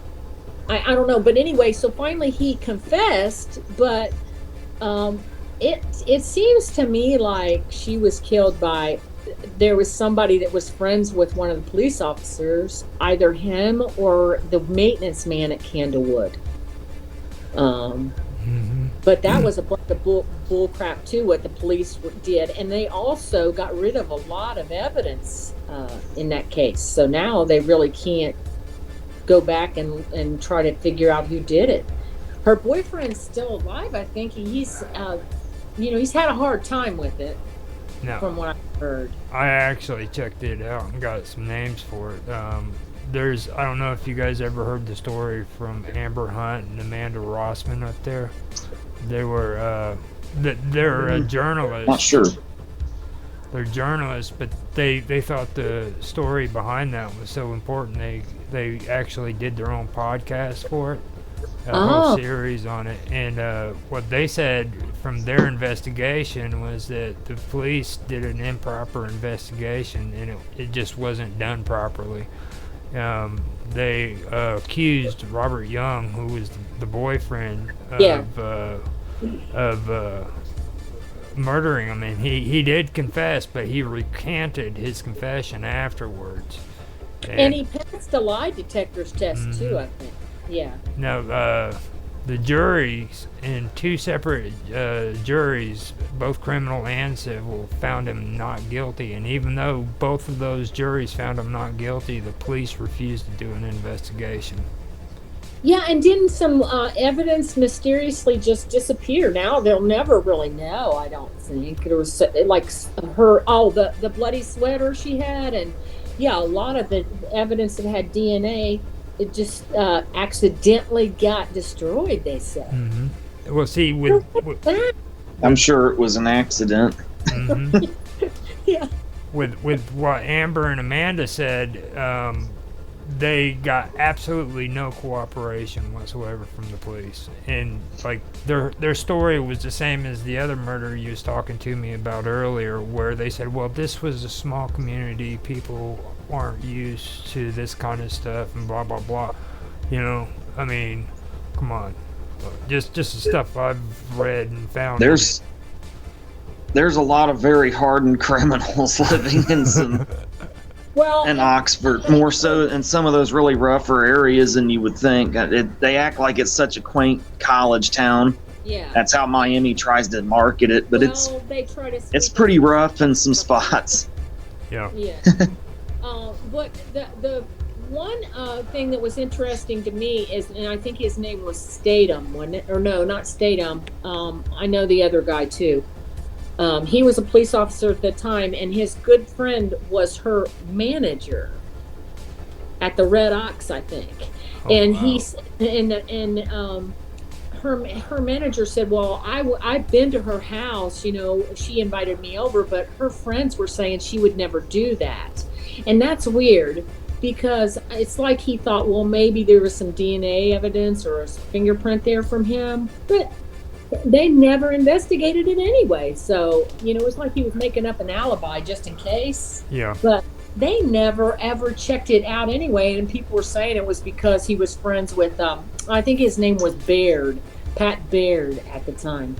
S2: I don't know, but anyway, so finally he confessed, but it seems to me like she was killed there was somebody that was friends with one of the police officers, either him or the maintenance man at Candlewood. But that was a bunch of bull crap too, what the police did, and they also got rid of a lot of evidence in that case. So now they really can't go back and try to figure out who did it. Her boyfriend's still alive, I think. He's had a hard time with it.
S1: No.
S2: From what I heard.
S1: I actually checked it out and got some names for it. I don't know if you guys ever heard the story from Amber Hunt and Amanda Rossman up there. They were, they're a journalist.
S3: Not sure.
S1: They're journalists, but they thought the story behind that was so important they actually did their own podcast for it, a whole series on it. And what they said from their investigation was that the police did an improper investigation and it just wasn't done properly. They accused Robert Young, who was the boyfriend, of murdering him, and he did confess, but he recanted his confession afterwards.
S2: And he passed a lie detector's test too, I think. Yeah.
S1: No, the juries in two separate juries, both criminal and civil, found him not guilty. And even though both of those juries found him not guilty, the police refused to do an investigation.
S2: Yeah, and didn't some evidence mysteriously just disappear? Now they'll never really know, I don't think. There was like the bloody sweater she had, and yeah, a lot of the evidence that had DNA, it just accidentally got destroyed, they said.
S1: Mm-hmm. Well, see, with
S3: I'm sure it was an accident.
S1: Mm-hmm.
S2: Yeah.
S1: With what Amber and Amanda said, they got absolutely no cooperation whatsoever from the police, and like their story was the same as the other murder you was talking to me about earlier, where they said, well, this was a small community, people aren't used to this kind of stuff, and blah blah blah. You know, I mean, come on, just the stuff I've read and found.
S3: There's a lot of very hardened criminals living in Oxford, more so in some of those really rougher areas than you would think. They act like it's such a quaint college town.
S2: Yeah.
S3: That's how Miami tries to market it, but it's pretty rough in some spots.
S1: Yeah.
S2: Yeah. But the one thing that was interesting to me is, and I think his name was Statham, wasn't it? Or no, not Statham. I know the other guy too. He was a police officer at the time, and his good friend was her manager at the Red Ox, I think. Her manager said, "Well, I've been to her house. You know, she invited me over, but her friends were saying she would never do that." And that's weird, because it's like he thought, well, maybe there was some DNA evidence or a fingerprint there from him, but they never investigated it anyway. So, you know, it's like he was making up an alibi just in case.
S1: Yeah.
S2: But they never ever checked it out anyway, and people were saying it was because he was friends with I think his name was Pat Baird at the time.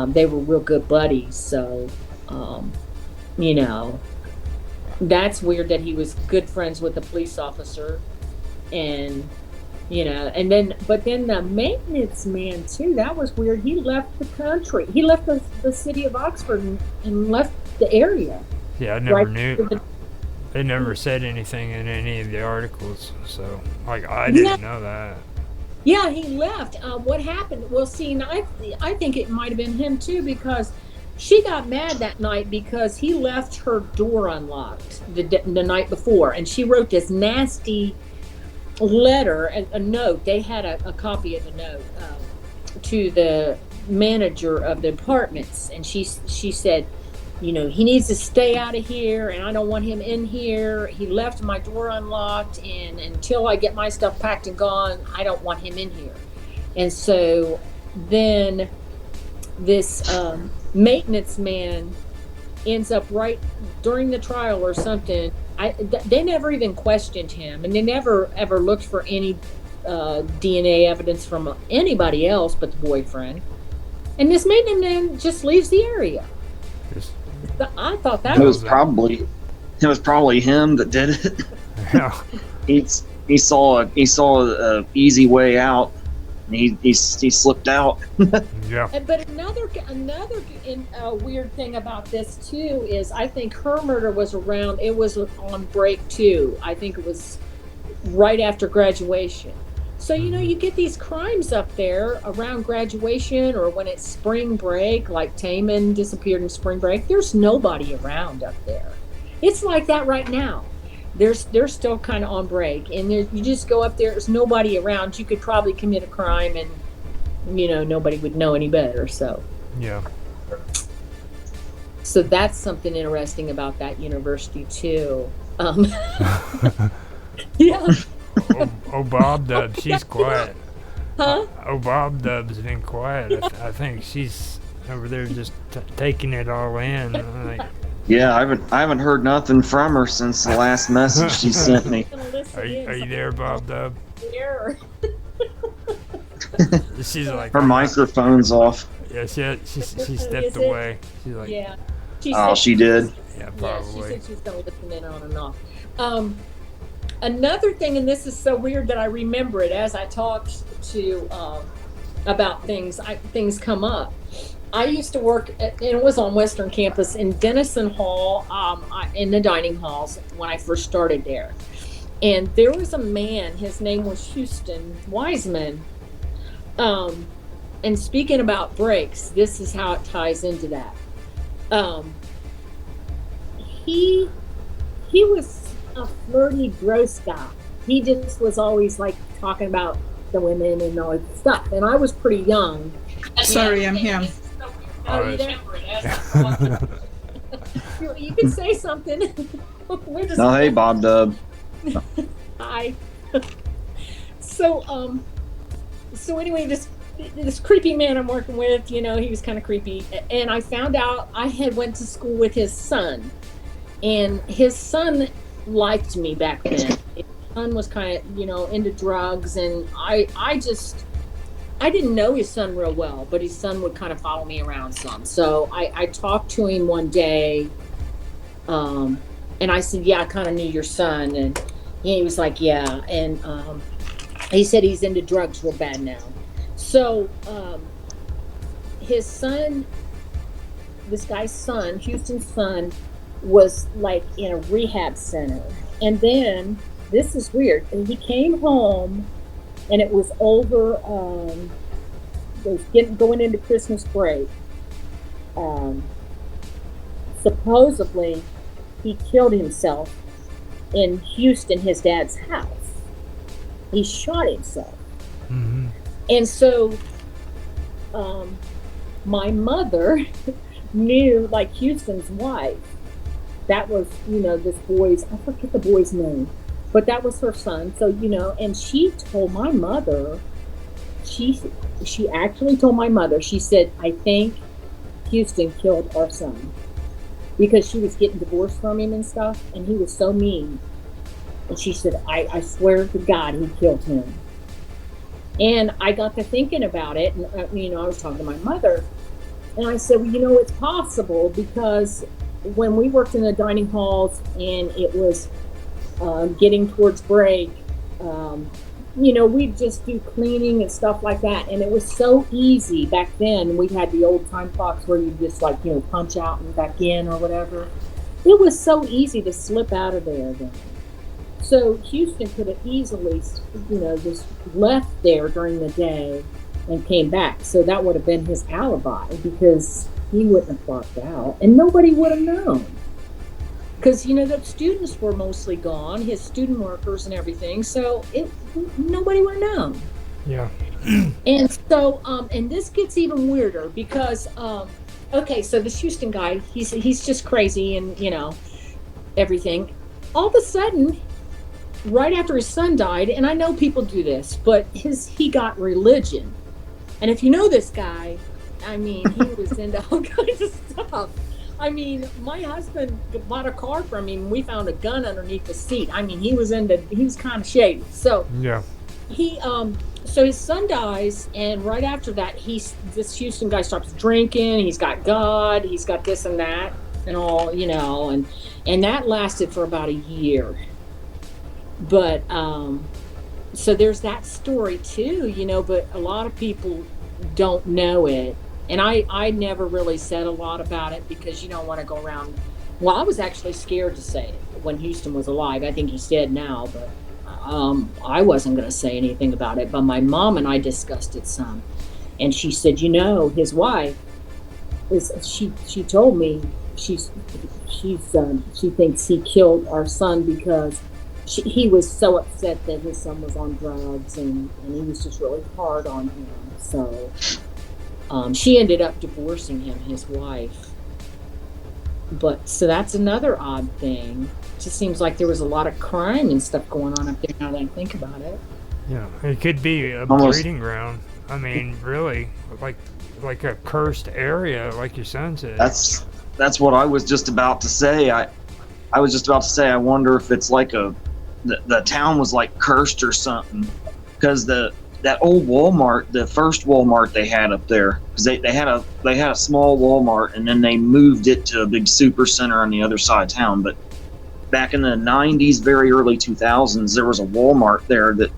S2: They were real good buddies, so you know, that's weird that he was good friends with a police officer. And you know, but then the maintenance man too, that was weird. He left the country. He left the city of Oxford and left the area.
S1: Yeah, I never knew. They never said anything in any of the articles, so like I didn't know that.
S2: Yeah, he left. What happened? Well, see, and I think it might have been him too, because she got mad that night because he left her door unlocked the night before, and she wrote this nasty letter, a note. They had a copy of the note to the manager of the apartments, and she said, you know, he needs to stay out of here, and I don't want him in here. He left my door unlocked, and until I get my stuff packed and gone, I don't want him in here. And so then this maintenance man ends up right during the trial or something. They never even questioned him, and they never ever looked for any DNA evidence from anybody else but the boyfriend. And this maintenance man just leaves the area. I thought that
S3: was probably him that did it.
S1: Yeah.
S3: he saw a easy way out, and he slipped out.
S1: Yeah.
S2: But another weird thing about this too is, I think her murder was around. It was on break too. I think it was right after graduation. So, you get these crimes up there around graduation or when it's spring break, like Taman disappeared in spring break. There's nobody around up there. It's like that right now. They're still kind of on break, and you just go up there. There's nobody around. You could probably commit a crime, and nobody would know any better.
S1: Yeah.
S2: So that's something interesting about that university too. Yeah.
S1: Oh, Bob Dub, she's quiet.
S2: Huh?
S1: Bob Dub's been quiet. I think she's over there just taking it all in. Like,
S3: Yeah, I haven't heard nothing from her since the last message she sent me.
S1: are you there, Bob Dub?
S2: There.
S1: She's like,
S3: Her microphone's off.
S1: yeah, she stepped
S2: Is it?
S1: away. She's like,
S2: Yeah.
S3: Oh, she did.
S1: yeah,
S2: Yeah, she
S1: probably.
S2: said she's going to listen in on and off. Another thing, and this is so weird that I remember it as I talked to about things. Things come up. I used to work, and it was on Western Campus in Denison Hall, in the dining halls when I first started there. And there was a man. His name was Houston Wiseman. And speaking about breaks, this is how it ties into that. He was a flirty, gross guy. He just was always like talking about the women and all that stuff. And I was pretty young.
S4: Sorry, I'm here.
S2: Oh, you there? You can say something. We're just
S3: Oh, hey, Bob Dub.
S2: hi. So anyway, this creepy man I'm working with, he was kind of creepy, and I found out I had went to school with his son, and his son liked me back then. His son was kind of into drugs, and I didn't know his son real well, but his son would kind of follow me around some. So I talked to him one day, and I said, yeah, I kind of knew your son, and he was like, yeah, and he said he's into drugs real bad now. So his son, this guy's son, Houston's son, was like in a rehab center. And then, this is weird, and he came home, and it was over, it was going into Christmas break. Supposedly, he killed himself in Houston, his dad's house. He shot himself.
S1: Mm-hmm.
S2: And so, my mother knew, like, Houston's wife. That was, this boy's, I forget the boy's name, but that was her son. So, and she told my mother, she actually told my mother, she said, I think Houston killed our son. Because she was getting divorced from him and stuff, and he was so mean. And she said, I swear to God he killed him. And I got to thinking about it, and I was talking to my mother, and I said, well, it's possible, because when we worked in the dining halls and it was getting towards break, we'd just do cleaning and stuff like that, and it was so easy back then. We had the old time clocks where you just punch out and back in or whatever. It was so easy to slip out of there then. So Houston could have easily, just left there during the day and came back. So that would have been his alibi, because he wouldn't have clocked out, and nobody would have known. Because, the students were mostly gone, his student workers and everything, so nobody would have known.
S1: Yeah.
S2: And so, and this gets even weirder, because, okay, so this Houston guy, he's just crazy and, everything. All of a sudden, right after his son died, and I know people do this, but he got religion. And if you know this guy, he was into all kinds of stuff. My husband bought a car from him. We found a gun underneath the seat. He was kind of shady. So
S1: Yeah.
S2: So his son dies, and right after that, this Houston guy starts drinking. He's got God. He's got this and that, and all, and that lasted for about a year. But so there's that story too, but a lot of people don't know it. And I never really said a lot about it, because you don't want to go around. Well, I was actually scared to say it when Houston was alive. I think he's dead now, but I wasn't going to say anything about it, but my mom and I discussed it some. And she said, you know, his wife is, she told me she thinks he killed our son because he was so upset that his son was on drugs, and he was just really hard on him. So she ended up divorcing him, his wife. But so that's another odd thing. It just seems like there was a lot of crime and stuff going on up there now that I think about it.
S1: Yeah, it could be a
S3: Almost.
S1: breeding ground. I mean, really, like a cursed area, like your son said.
S3: That's what I was just about to say. I was just about to say, I wonder if it's like the town was like cursed or something, because that old Walmart, the first Walmart they had up there, because they had a small Walmart, and then they moved it to a big super center on the other side of town. But back in the 90s, very early 2000s, there was a Walmart there that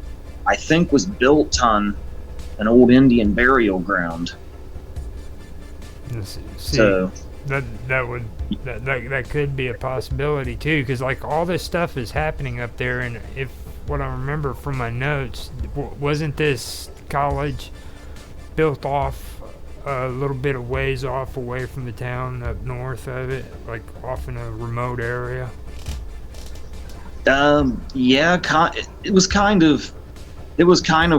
S3: I think was built on an old Indian burial ground.
S1: See,
S3: So
S1: that could be a possibility too, because like all this stuff is happening up there, and if what I remember from my notes, wasn't this college built off a little bit of ways off away from the town up north of it, like off in a remote area?
S3: yeah, it was kind of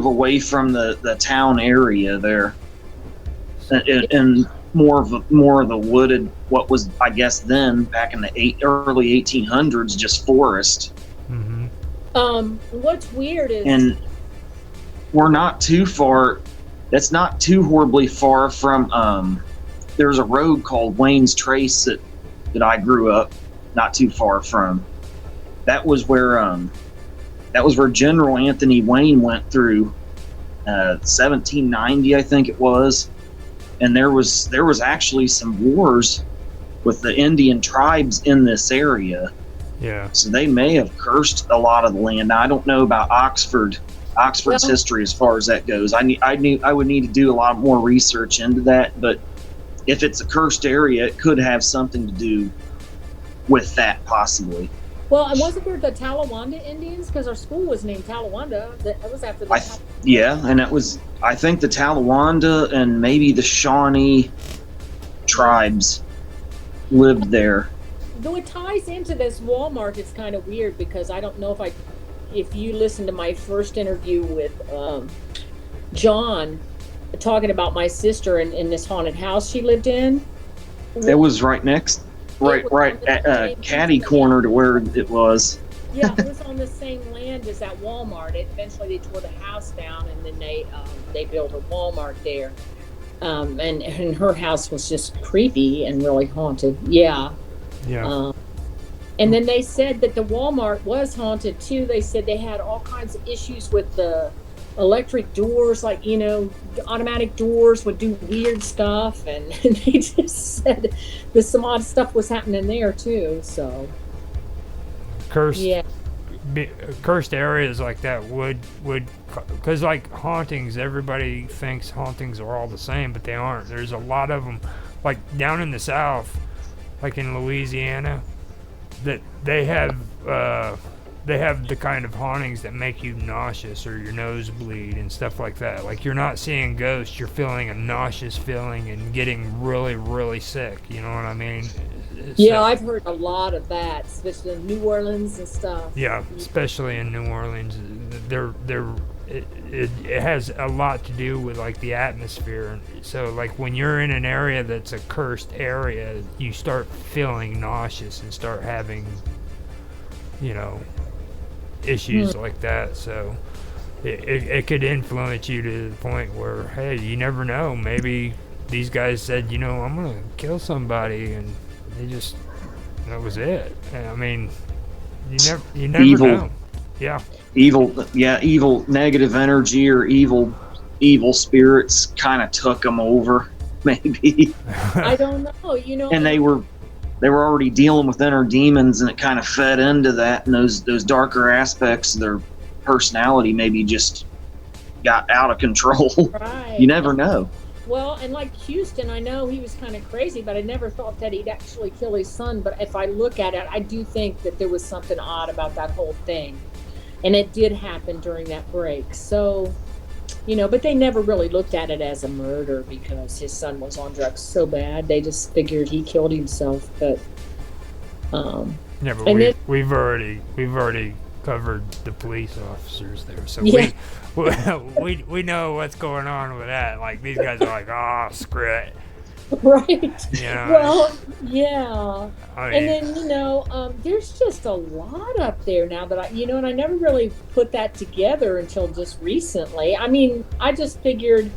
S3: away from the town area there, and more of the wooded, what was, I guess then back in the early 1800s, just forest.
S1: Mm-hmm.
S2: What's weird is,
S3: And we're not too far. That's not too horribly far from. There's a road called Wayne's Trace that I grew up not too far from. That was where General Anthony Wayne went through 1790, I think it was, and there was actually some wars with the Indian tribes in this area.
S1: Yeah.
S3: So they may have cursed a lot of the land. Now, I don't know about Oxford's history as far as that goes. I would need to do a lot more research into that. But if it's a cursed area, it could have something to do with that, possibly.
S2: well, and wasn't there the Talawanda Indians? Because our school was named Talawanda. That was after the
S3: Yeah, and that was, I think, the Talawanda and maybe the Shawnee tribes lived there.
S2: Though it ties into this Walmart, it's kind of weird because I don't know if you listened to my first interview with John talking about my sister in this haunted house she lived in.
S3: It was right at Caddy corner to where it was.
S2: Yeah, it was on the same land as that Walmart. Eventually, they tore the house down, and then they built a Walmart there. And her house was just creepy and really haunted. Yeah.
S1: Yeah.
S2: And then they said that the Walmart was haunted too. They said they had all kinds of issues with the electric doors, like, you know, the automatic doors would do weird stuff, and they just said that some odd stuff was happening there too. So
S1: Cursed.
S2: yeah,
S1: Cursed areas like that would because like hauntings, everybody thinks hauntings are all the same, but they aren't. There's a lot of them, like down in the South, like in Louisiana, that they have the kind of hauntings that make you nauseous or your nose bleed and stuff like that. Like, you're not seeing ghosts, you're feeling a nauseous feeling and getting really, really sick. You know what I mean?
S2: yeah,
S1: So-
S2: I've heard a lot of that, especially in New Orleans and stuff.
S1: Yeah, especially in New Orleans, it has a lot to do with like the atmosphere. So like when you're in an area that's a cursed area, you start feeling nauseous and start having, you know, issues like that. So it could influence you to the point where, hey, you never know. Maybe these guys said, you know, I'm gonna kill somebody, and they just, that was it. I mean, you never
S3: Evil.
S1: know. Yeah.
S3: Evil negative energy or evil spirits kind of took them over, maybe.
S2: I don't know, you know.
S3: And they were already dealing with inner demons, and it kind of fed into that, and those darker aspects of their personality maybe just got out of control.
S2: Right.
S3: You never know.
S2: Well, and like Houston, I know he was kind of crazy, but I never thought that he'd actually kill his son. But if I look at it, I do think that there was something odd about that whole thing. And it did happen during that break. So, but they never really looked at it as a murder because his son was on drugs so bad. They just figured he killed himself. But
S1: Yeah, but
S2: and then
S1: we've already covered the police officers there, so
S2: yeah,
S1: we know what's going on with that. Like these guys are like, oh, screw it,
S2: right.
S1: you know.
S2: Well, yeah.
S1: I
S2: And
S1: mean,
S2: then there's just a lot up there now that and I never really put that together until just recently. I mean, I just figured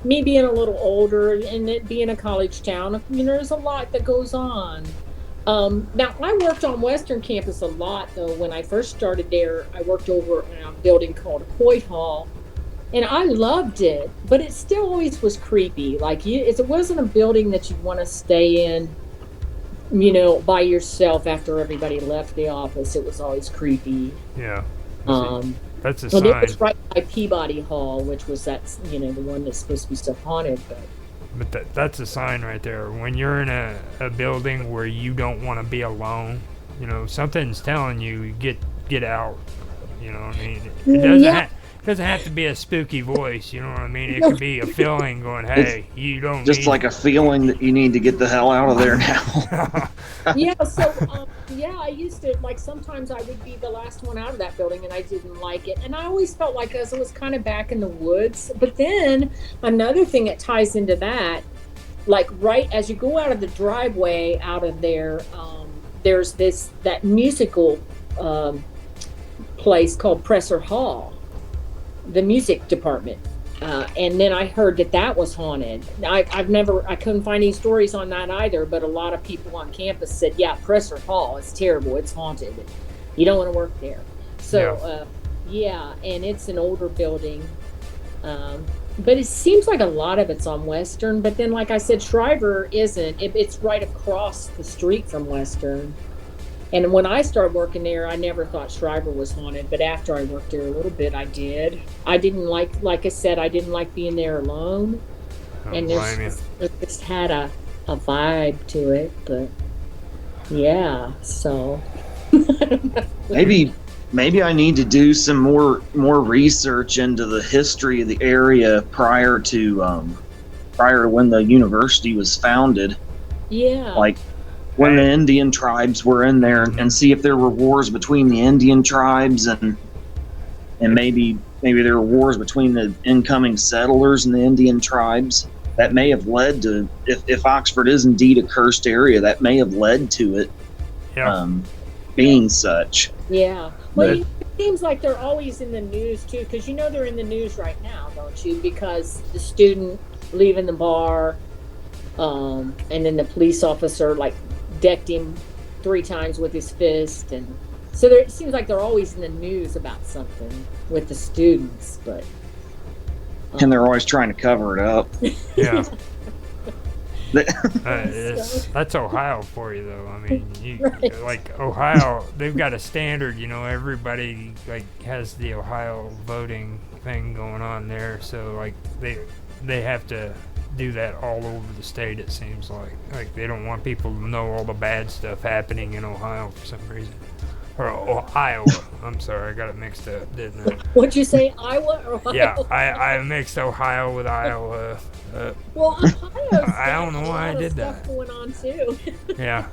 S2: me being a little older and it being a college town, there's a lot that goes on. Now I worked on Western Campus a lot though. When I first started there, I worked over in a building called Hoyt Hall, and I loved it, but it still always was creepy. Like it wasn't a building that you'd want to stay in, by yourself after everybody left the office. It was always creepy.
S1: yeah,
S2: Um,
S1: that's a
S2: and it
S1: sign.
S2: was right by Peabody Hall, which was the one that's supposed to be so haunted, but.
S1: But that's a sign right there. When you're in a building where you don't want to be alone, something's telling you get out. You know what I mean? It doesn't
S2: Yeah.
S1: doesn't have to be a spooky voice. You know what I mean? It could be a feeling going, "Hey, you don't."
S3: Just
S1: need
S3: like a feeling that you need to get the hell out of there now.
S2: Yeah, so I used to, like, sometimes I would be the last one out of that building and I didn't like it, and I always felt like it was kind of back in the woods. But then another thing that ties into that, like right as you go out of the driveway out of there, there's that musical place called Presser Hall, the music department. And then I heard that was haunted. I couldn't find any stories on that either, but a lot of people on campus said, yeah, Presser Hall is terrible. It's haunted. You don't want to work there. So, and it's an older building. But it seems like a lot of it's on Western. But then, like I said, Shriver isn't. It's right across the street from Western. And when I started working there, I never thought Shriver was haunted. But after I worked there a little bit, I did. I didn't like I said, I didn't like being there alone. And it just had a vibe to it. But yeah, so.
S3: Maybe I need to do some more research into the history of the area prior to when the university was founded.
S2: Yeah.
S3: Like when the Indian tribes were in there, and see if there were wars between the Indian tribes and maybe there were wars between the incoming settlers and the Indian tribes. That may have led to, if Oxford is indeed a cursed area, that may have led to it being such.
S2: Yeah. Well, it seems like they're always in the news too, because they're in the news right now, don't you? Because the student leaving the bar, and then the police officer decked him 3 times with his fist, and so it seems like they're always in the news about something with the students, but
S3: and they're always trying to cover it up.
S1: Yeah. That's Ohio for you, though. I mean,
S2: Right.
S1: like Ohio, they've got a standard. Everybody has the Ohio voting thing going on there, so they have to do that all over the state. It seems like they don't want people to know all the bad stuff happening in Ohio for some reason. Or Iowa. I'm sorry, I got it mixed up, didn't I?
S2: What'd you say, Iowa or Ohio?
S1: Yeah, I mixed Ohio with Iowa.
S2: Well, Ohio's
S1: I don't know why I did
S2: stuff
S1: that.
S2: going on too.
S1: Yeah,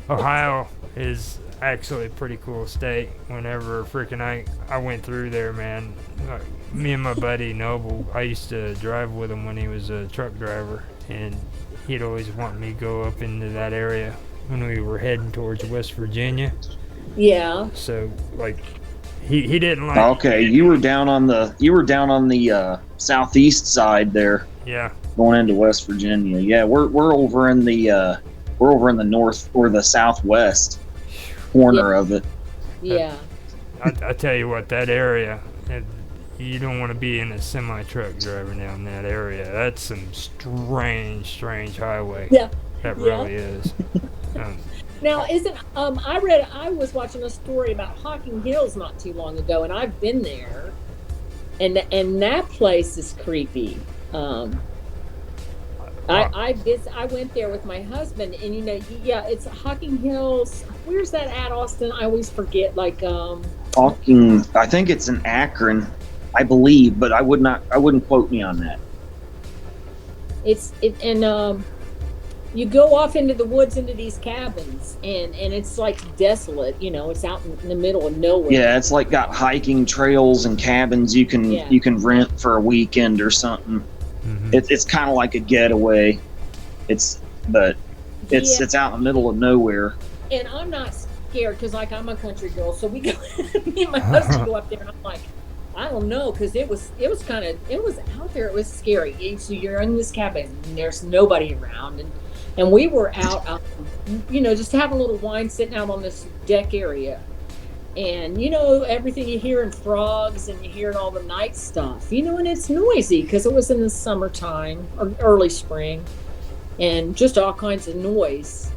S1: Ohio is actually a pretty cool state. Whenever freaking I went through there, man. Me and my buddy Noble, I used to drive with him when he was a truck driver, and he'd always want me to go up into that area when we were heading towards West Virginia.
S2: Yeah.
S1: So he didn't like.
S3: Okay, you were down on the southeast side there.
S1: Yeah.
S3: Going into West Virginia. Yeah, we're over in the north or the southwest corner of it.
S2: Yeah.
S1: I tell you what, that area, you don't want to be in a semi truck driving down that area. That's some strange highway.
S2: Yeah.
S1: That really is.
S2: Now, I was watching a story about Hocking Hills not too long ago, and I've been there, and that place is creepy. I went there with my husband, and it's Hocking Hills. Where's that at, Austin? I always forget.
S3: Hawking, I think it's in Akron, I believe, but I wouldn't quote me on that.
S2: And you go off into the woods into these cabins, and it's like desolate. It's out in the middle of nowhere.
S3: Yeah, it's like got hiking trails and cabins you can rent for a weekend or something.
S1: Mm-hmm.
S3: It's kind of like a getaway. It's out in the middle of nowhere.
S2: And I'm not scared because I'm a country girl, so we go. Me and my husband go up there, and I'm like, I don't know, because it was out there. It was scary. So you're in this cabin, and there's nobody around, and we were out, just having a little wine, sitting out on this deck area, and everything you hear, and frogs, and you hear all the night stuff, and it's noisy because it was in the summertime or early spring, and just all kinds of noise,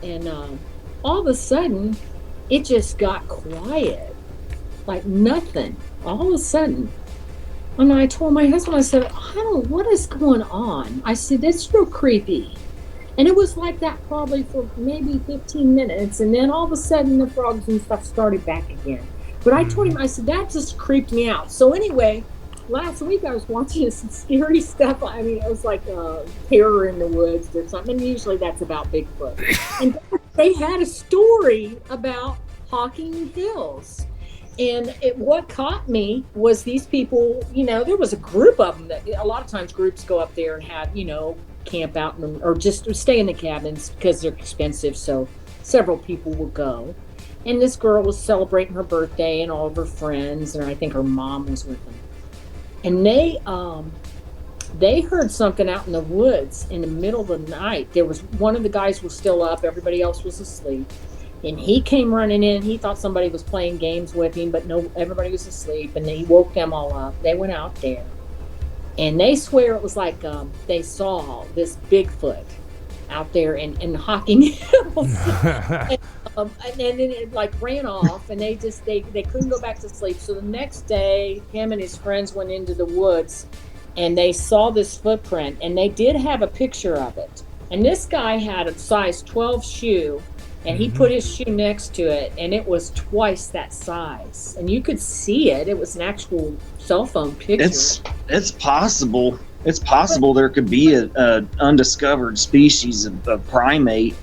S2: and all of a sudden, it just got quiet, like nothing. All of a sudden, and I told my husband, I said, what is going on? I said, it's real creepy. And it was like that probably for maybe 15 minutes. And then all of a sudden, the frogs and stuff started back again. But I told him, I said, that just creeped me out. So anyway, last week I was watching some scary stuff. I mean, it was like Terror in the Woods or something. And usually that's about Bigfoot. And they had a story about Hocking Hills. And what caught me was these people, there was a group of them that a lot of times groups go up there and have, camp out or just stay in the cabins because they're expensive. So several people will go. And this girl was celebrating her birthday and all of her friends. And I think her mom was with them. And they heard something out in the woods in the middle of the night. There was one of the guys was still up. Everybody else was asleep. And he came running in. He thought somebody was playing games with him, but no, everybody was asleep. And he woke them all up. They went out there. And they swear it was like they saw this Bigfoot out there in Hocking Hills. and then it like ran off. And they couldn't go back to sleep. So the next day, him and his friends went into the woods. And they saw this footprint. And they did have a picture of it. And this guy had a size 12 shoe. And he put his shoe next to it, and it was twice that size. And you could see it. It was an actual cell phone picture.
S3: It's possible. It's possible there could be a undiscovered species of primate,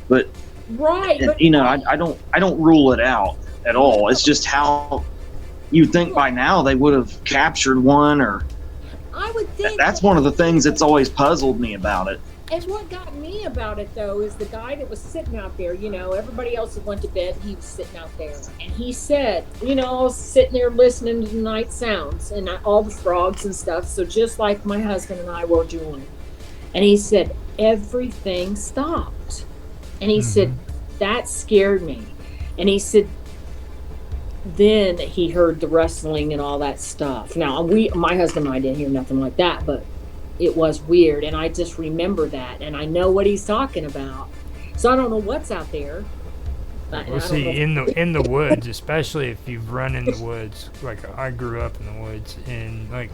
S3: but
S2: right. But,
S3: I don't rule it out at all. It's just how you think by now they would have captured one, or
S2: I would think
S3: that's one of the things that's always puzzled me about it.
S2: And what got me about it, though, is the guy that was sitting out there, everybody else had went to bed. He was sitting out there. And he said, I was sitting there listening to the night sounds and all the frogs and stuff. So just like my husband and I were doing. And he said, everything stopped. And he said, that scared me. And he said, then he heard the rustling and all that stuff. Now, my husband and I didn't hear nothing like that, but it was weird, and I just remember that, and I know what he's talking about. So I don't know what's out there.
S1: Well, see, in the woods, especially if you've run in the woods, like I grew up in the woods, and like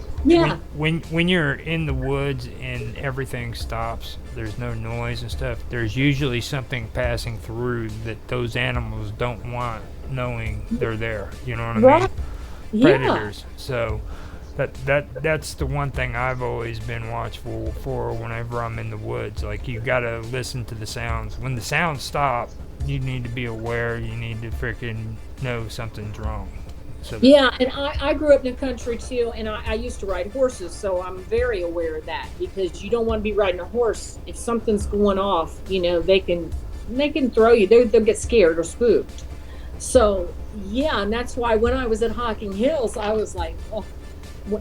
S1: when you're in the woods and everything stops, there's no noise and stuff. There's usually something passing through that those animals don't want knowing they're there. You know what I mean? Predators. So. That's the one thing I've always been watchful for whenever I'm in the woods. Like, you gotta listen to the sounds. When the sounds stop, you need to be aware. You need to freaking know something's wrong. So
S2: yeah, and I grew up in the country too, and I used to ride horses, so I'm very aware of that, because you don't want to be riding a horse. If something's going off, they can throw you. They'll get scared or spooked. So yeah, and that's why when I was at Hocking Hills, I was like, oh.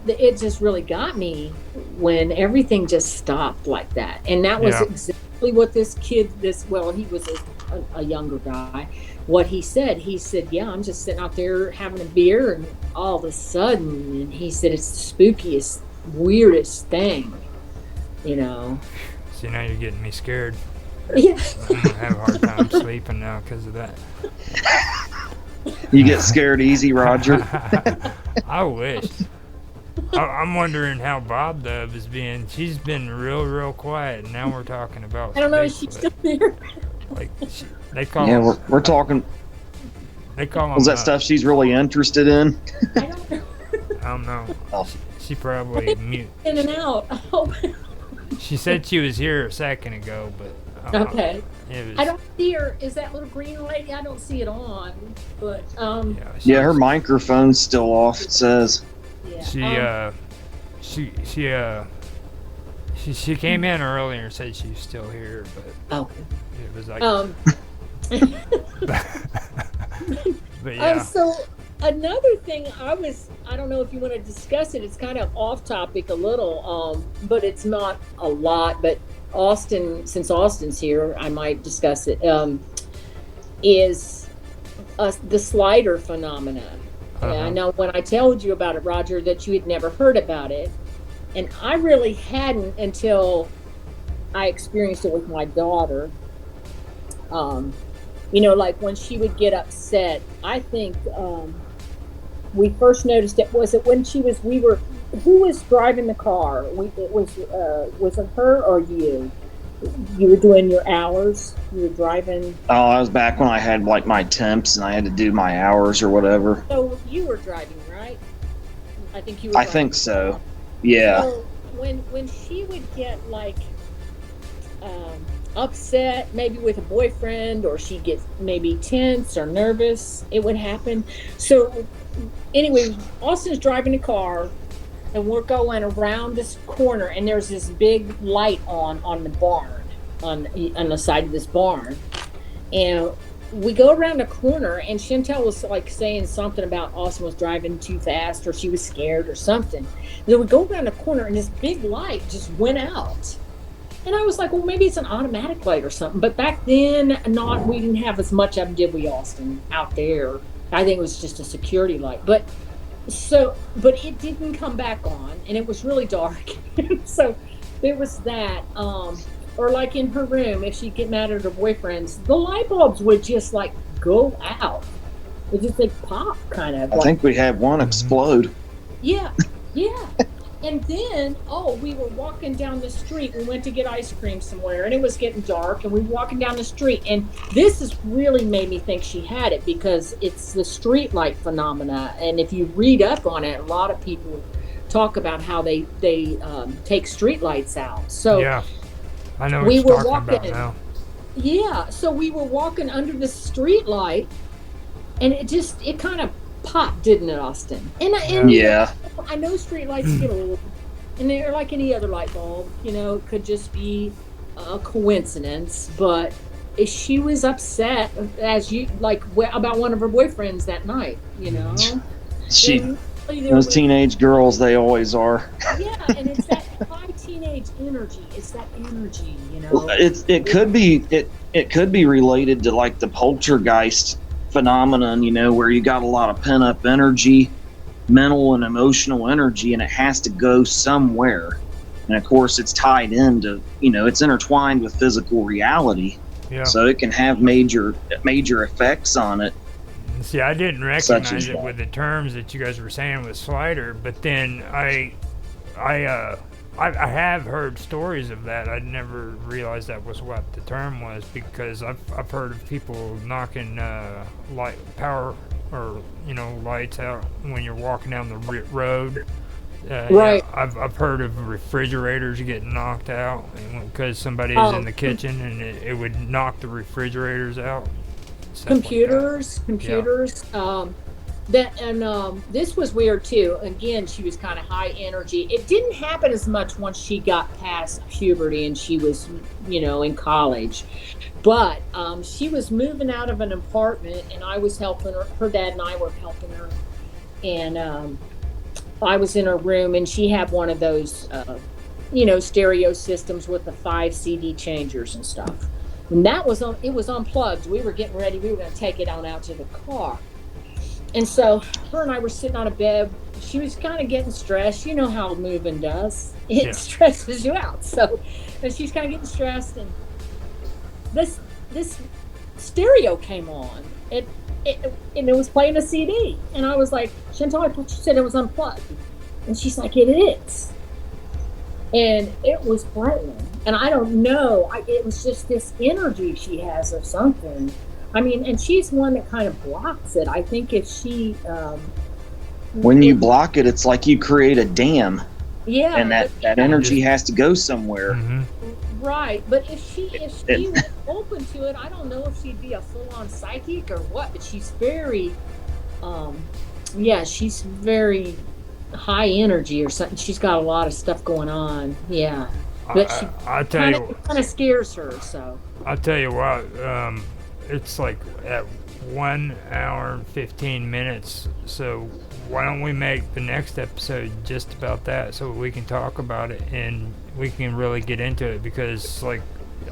S2: It just really got me when everything just stopped like that. And that was exactly what this kid, he was a younger guy, what he said. He said, yeah, I'm just sitting out there having a beer, and all of a sudden, and he said, it's the spookiest, weirdest thing,
S1: See, now you're getting me scared.
S2: Yeah.
S1: I'm going to have a hard time sleeping now because of that.
S3: You get scared easy, Roger?
S1: I wish. I'm wondering how Bob Dub is being. She's been real quiet, and now we're talking about.
S2: I don't know if she's still there.
S1: Like they call.
S3: Yeah, we're talking.
S1: They call
S3: Was
S1: them.
S3: that stuff she's really interested in?
S2: I don't know.
S1: I don't know.
S3: Oh.
S1: She probably mute.
S2: In and out. Oh,
S1: She said she was here a second ago, but
S2: okay.
S1: it was.
S2: I don't see her. Is that little green lady? I don't see it on. But
S3: Yeah, her microphone's still off, it says.
S2: yeah.
S1: She came in earlier and said she was still here, but
S2: Oh.
S1: it was like. But yeah.
S2: So another thing I don't know if you want to discuss it. It's kind of off topic a little, but it's not a lot. But since Austin's here, I might discuss it. Is the slider phenomena.
S1: Uh-huh.
S2: I know when I told you about it, Roger, that you had never heard about it. And I really hadn't until I experienced it with my daughter. Like when she would get upset, I think we first noticed it. Was it when who was driving the car? Was it her or you? You were doing your hours. You were driving.
S3: Oh, that was back when I had like my temps and I had to do my hours or whatever.
S2: So you were driving, right? I think you were.
S3: I think so. Yeah.
S2: So when she would get like upset, maybe with a boyfriend, or she'd get maybe tense or nervous, it would happen. So anyway, Austin's driving a car, and we're going around this corner, and there's this big light on the barn, on the side of this barn, and we go around the corner, and Chantel was like saying something about Austin was driving too fast, or she was scared or something. And then we go around the corner, and this big light just went out. And I was like, well, maybe it's an automatic light or something. But back then, we didn't have as much of them, did we, Austin, out there? I think it was just a security light. But it didn't come back on, and it was really dark. So there was that. Or like in her room, if she'd get mad at her boyfriends, the light bulbs would just like go out. It just like pop, kind of.
S3: I think we had one explode.
S2: Yeah. And then, we were walking down the street. We went to get ice cream somewhere, and it was getting dark, and we were walking down the street. And this has really made me think she had it, because it's the street light phenomena. And if you read up on it, a lot of people talk about how they take street lights out. So
S1: yeah, I know what
S2: we
S1: you're
S2: were
S1: talking about
S2: walking.
S1: now.
S2: Yeah, so we were walking under the street light, and it kind of popped, didn't it, Austin? And
S3: Yeah.
S2: I know street lights get old, and they're like any other light bulb. It could just be a coincidence. But she was upset, about one of her boyfriends that night.
S3: Those teenage girls, they always are.
S2: Yeah, and it's that high teenage energy. It's that energy,
S3: It could be related to like the poltergeist phenomenon, where you got a lot of pent up energy, mental and emotional energy, and it has to go somewhere. And of course, it's tied into, it's intertwined with physical reality.
S1: Yeah.
S3: So it can have major effects on it.
S1: See, I didn't recognize it with the terms that you guys were saying with slider, but then I have heard stories of that. I never realized that was what the term was, because I've heard of people knocking power or lights out when you're walking down the road.
S2: Right.
S1: I've heard of refrigerators getting knocked out because somebody was in the kitchen and it would knock the refrigerators out.
S2: Computers.
S1: Yeah.
S2: This was weird too. Again, she was kind of high energy. It didn't happen as much once she got past puberty and she was, in college. But she was moving out of an apartment, and I was helping her. Her dad and I were helping her, and I was in her room, and she had one of those, stereo systems with the 5 CD changers and stuff. And it was unplugged. We were getting ready. We were going to take it on out to the car. And so her and I were sitting on a bed. She was kind of getting stressed. You know how moving does. It stresses you out. So, and she's kind of getting stressed. And this stereo came on. And it was playing a CD. And I was like, Chantal, I thought you said it was unplugged. And she's like, it is. And it was playing. And I don't know. It was just this energy she has of something. I mean, and she's one that kind of blocks it. I think if she,
S3: When you block it, it's like you create a dam,
S2: yeah,
S3: and that energy has to go somewhere.
S1: Mm-hmm.
S2: right. But if she
S3: It-
S2: was open to it, I don't know if she'd be a full on psychic or what. But she's very, um, yeah, she's very high energy or something. She's got a lot of stuff going on. Yeah, but she
S1: I tell you,
S2: kind of scares her. So
S1: I'll tell you what. It's like at 1 hour and 15 minutes. So why don't we make the next episode just about that, so we can talk about it and we can really get into it, because like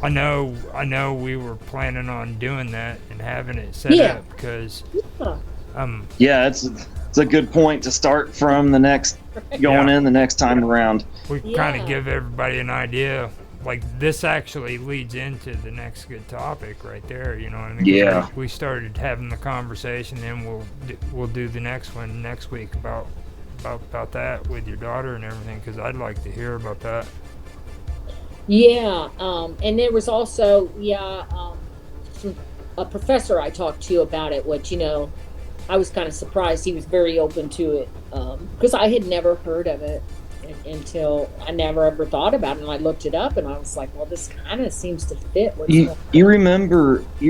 S1: I know we were planning on doing that and having it set
S2: Yeah.
S1: up because
S2: yeah.
S3: Yeah, it's a good point to start from the next going
S1: Yeah.
S3: in the next time around.
S1: we kind
S2: Yeah.
S1: of give everybody an idea. Like this actually leads into the next good topic right there. You know what I mean? 'Cause
S3: Yeah.
S1: We started having the conversation, and we'll do the next one next week about that with your daughter and everything. Because I'd like to hear about that.
S2: Yeah, and there was also a professor I talked to about it, which I was kind of surprised he was very open to it, because I had never heard of it until I never ever thought about it, and I looked it up, and I was like, well, this kind of seems to fit what's going on.
S3: You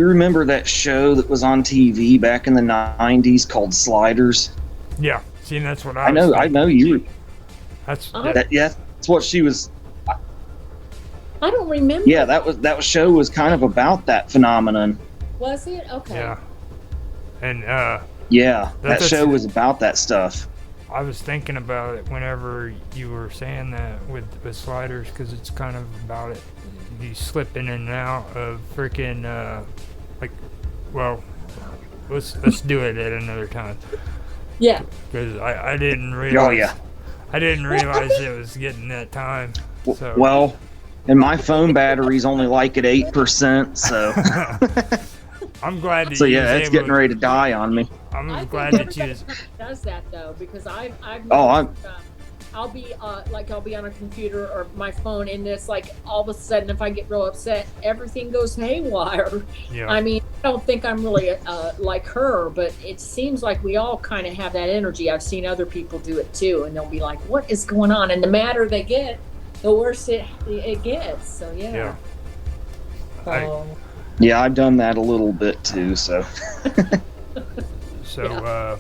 S3: remember that show that was on TV back in the 90s called Sliders?
S1: Yeah. See, that's what
S3: I know you.
S1: That's
S3: That's what she was.
S2: I don't remember.
S3: Yeah, that show was kind of about that phenomenon.
S2: Was it? Okay.
S1: yeah. And
S3: Yeah, that
S1: That's-
S3: show was about that stuff.
S1: I was thinking about it whenever you were saying that with sliders, because it's kind of about it. You slip in and out of freaking well, let's do it at another time,
S2: Yeah.
S1: because I didn't realize.
S3: Oh yeah.
S1: I didn't realize it was getting that time. So
S3: Well, and my phone battery's only like at 8%, so
S1: I'm glad that
S3: so
S1: you
S3: yeah,
S1: was
S3: it's
S1: able
S3: getting
S1: to-
S3: ready to die on me.
S1: I'm
S2: I
S1: glad
S2: think
S1: that you.
S2: everybody does that though, because I've
S3: Oh,
S2: noticed, I'll be on a computer or my phone, and it's like all of a sudden, if I get real upset, everything goes haywire.
S1: Yeah.
S2: I mean, I don't think I'm really like her, but it seems like we all kind of have that energy. I've seen other people do it too, and they'll be like, "What is going on?" And the madder they get, the worse it gets. So yeah.
S1: Yeah. I-
S2: Oh.
S3: Yeah, I've done that a little bit too, so
S1: So,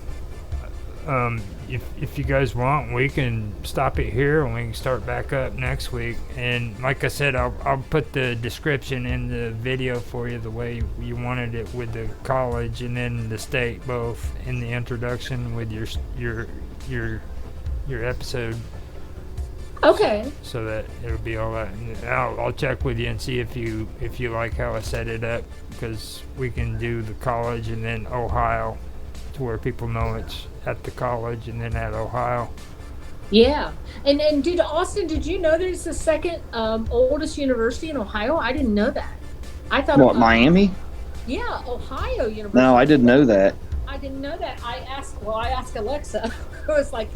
S1: if you guys want, we can stop it here and we can start back up next week. And like I said, I'll put the description in the video for you the way you wanted it, with the college and then the state both in the introduction with your episode,
S2: Okay.
S1: so that it'll be all that. And I'll check with you and see if you like how I set it up, because we can do the college and then Ohio, to where people know it's at the college and then at Ohio.
S2: Yeah, and dude, Austin, did you know there's the second oldest university in Ohio? I didn't know that. I thought
S3: what, Miami?
S2: Yeah, Ohio University.
S3: No, I didn't know that.
S2: I didn't know that. I asked Alexa. I was like,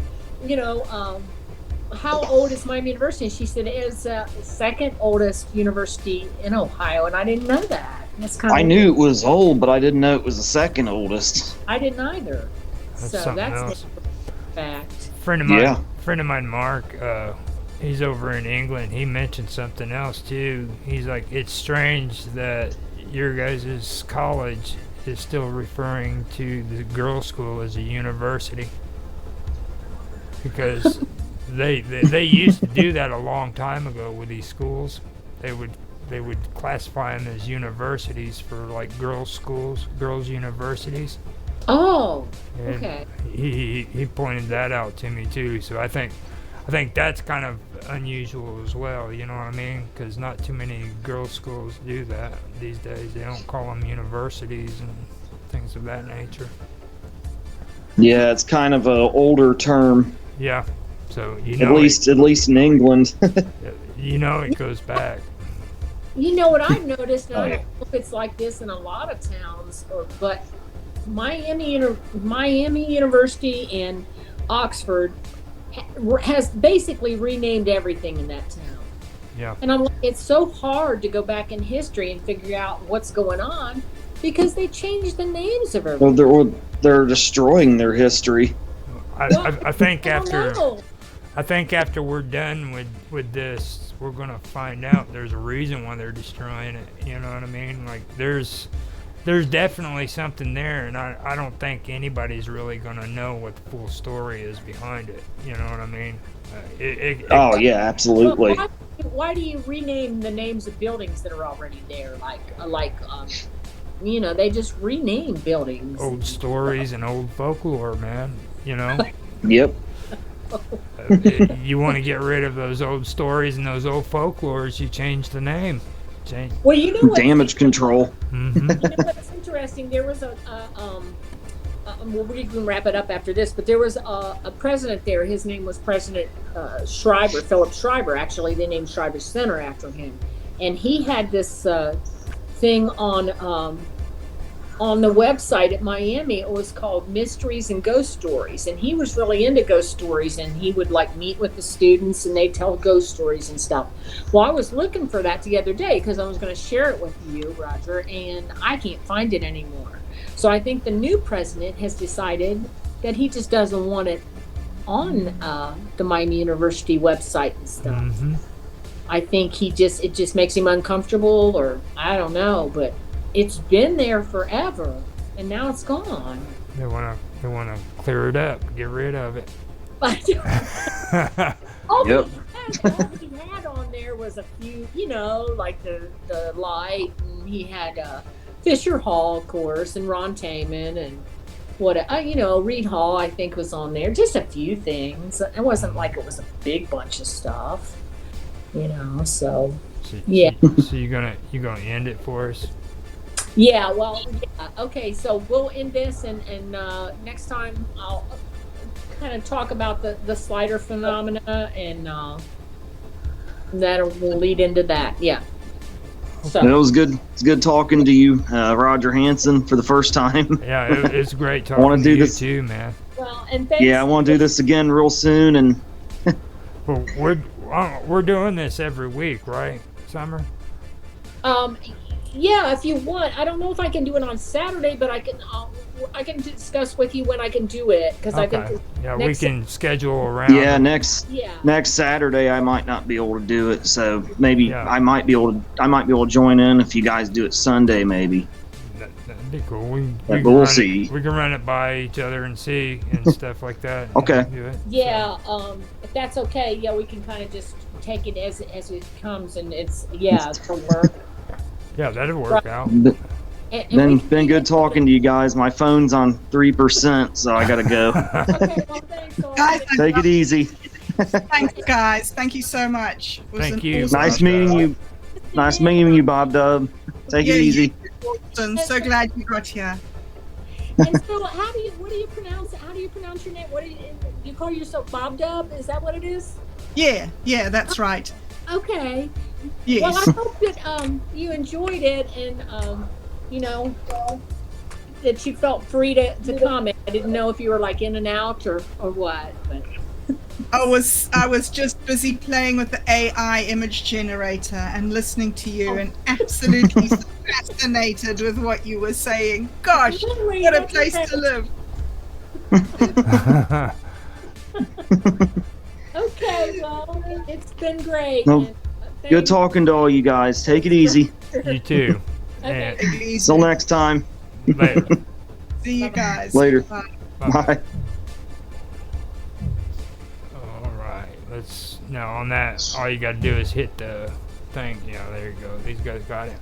S2: how old is Miami University? And she said it is the second oldest university in Ohio, and I didn't know that. That's kind of
S3: I knew it was old, but I didn't know it was the second oldest.
S2: I didn't either.
S1: That's
S2: So
S1: something
S2: that's
S1: else.
S2: a fact.
S1: Friend of mine, Mark. He's over in England. He mentioned something else too. He's like, it's strange that your guys' college is still referring to the girls' school as a university, because they used to do that a long time ago with these schools. They would classify them as universities for like girls' schools, girls' universities.
S2: Oh,
S1: And
S2: okay.
S1: he pointed that out to me too. So I think that's kind of unusual as well. You know what I mean? Because not too many girls' schools do that these days. They don't call them universities and things of that nature.
S3: Yeah, it's kind of an older term,
S1: Yeah. So
S3: at least in England.
S1: it goes back.
S2: You know what I've noticed, and
S3: Oh,
S2: I
S3: yeah.
S2: don't know if it's like this in a lot of towns, but Miami University and Oxford has basically renamed everything in that town.
S1: Yeah.
S2: And I'm like, it's so hard to go back in history and figure out what's going on. Because they changed the names of
S3: Well,
S2: everything.
S3: they're destroying their history.
S1: I think
S2: I don't
S1: after
S2: know.
S1: I think after we're done with this, we're gonna find out there's a reason why they're destroying it. You know what I mean? Like there's definitely something there, and I don't think anybody's really gonna know what the full story is behind it. You know what I mean?
S3: Oh yeah,
S2: But
S3: absolutely.
S2: why do you rename the names of buildings that are already there? You know, they just rename buildings.
S1: Old stories and old folklore, man. You know,
S3: Yep.
S1: you want to get rid of those old stories and those old folklores, you change the name. Change.
S2: Well, you know what?
S3: Damage control.
S1: Hmm.
S2: You know what's interesting? There was well, we can wrap it up after this, but there was a president there. His name was President Schreiber, Philip Schreiber. Actually, they named Schreiber Center after him, and he had this thing on the website at Miami. It was called Mysteries and Ghost Stories, and he was really into ghost stories, and he would like meet with the students and they'd tell ghost stories and stuff. Well, I was looking for that the other day because I was going to share it with you, Roger, and I can't find it anymore. So I think the new president has decided that he just doesn't want it on the Miami University website and stuff.
S1: Hmm.
S2: I think it just makes him uncomfortable, or I don't know, but it's been there forever and now it's gone.
S1: They wanna clear it up, get rid of it.
S2: But
S3: Yep.
S2: all he had on there was a few, you know, like the light, and he had Fisher Hall, of course, and Ron Taman, and Reed Hall, I think, was on there. Just a few things. It wasn't like it was a big bunch of stuff, you know. So yeah.
S1: So you're gonna end it for us?
S2: Yeah, well, yeah. Okay, so we'll end this, and next time I'll kind of talk about the slider phenomena, and that will lead into that. Yeah.
S3: It
S2: So
S3: was good. It's good talking to you, Roger Hanson, for the first time.
S1: Yeah, it's great talking
S3: wanna
S1: to
S3: do
S1: you
S3: this-
S1: too, man.
S2: well, and thanks.
S3: Yeah, I want to do this again real soon, and
S1: Well, we're doing this every week, right, Summer?
S2: Yeah, if you want. I don't know if I can do it on Saturday, but I can discuss with you when I can do it, because I
S1: Okay.
S2: think
S1: Yeah, we
S2: next-
S1: can schedule around.
S3: yeah,
S1: it.
S2: yeah.
S3: next Saturday I might not be able to do it, so maybe
S1: Yeah.
S3: I might be able to join in if you guys do it Sunday, maybe.
S1: That'd be cool. We
S3: But
S1: can
S3: we'll
S1: run
S3: see.
S1: It, we can run it by each other and see and stuff like that.
S3: Okay.
S1: Do it.
S2: Yeah, if that's okay, yeah, we can kind of just take it as it comes, and it'll work.
S1: Yeah, that'd work out.
S2: And we can
S3: Been
S2: do
S3: good
S2: that-
S3: talking to you guys. My phone's on 3%, so I gotta go.
S2: Okay, well, thanks.
S4: Guys,
S3: Take it easy.
S4: thanks, guys. Thank you so much. It was
S1: Thank
S4: an
S1: you.
S4: awesome-
S3: Nice meeting you. Nice meeting you, Bob Dub. Take
S4: Yeah,
S3: it
S4: you
S3: easy.
S4: too, Awesome. So glad you got here.
S2: And so, how do you pronounce your name? What do you call yourself? Bob Dub? Is that what it is?
S4: Yeah, that's right.
S2: Okay.
S4: Yes.
S2: Well, I hope that you enjoyed it, and that you felt free to comment. I didn't know if you were like in and out or what, but
S4: I was just busy playing with the AI image generator and listening to you, and absolutely fascinated with what you were saying. Gosh,
S2: Really,
S4: what a
S2: that's
S4: place
S2: okay.
S4: to live.
S2: Okay. Well, it's been great.
S3: Well,
S2: and,
S3: Good talking to all you guys. Take it easy.
S1: You too.
S2: Okay.
S4: Take it easy.
S3: Till next time.
S1: And later.
S4: See you guys.
S3: Later.
S4: Bye.
S3: Bye.
S1: All right. Now on that, all you got to do is hit the thing. Yeah, there you go. These guys got it.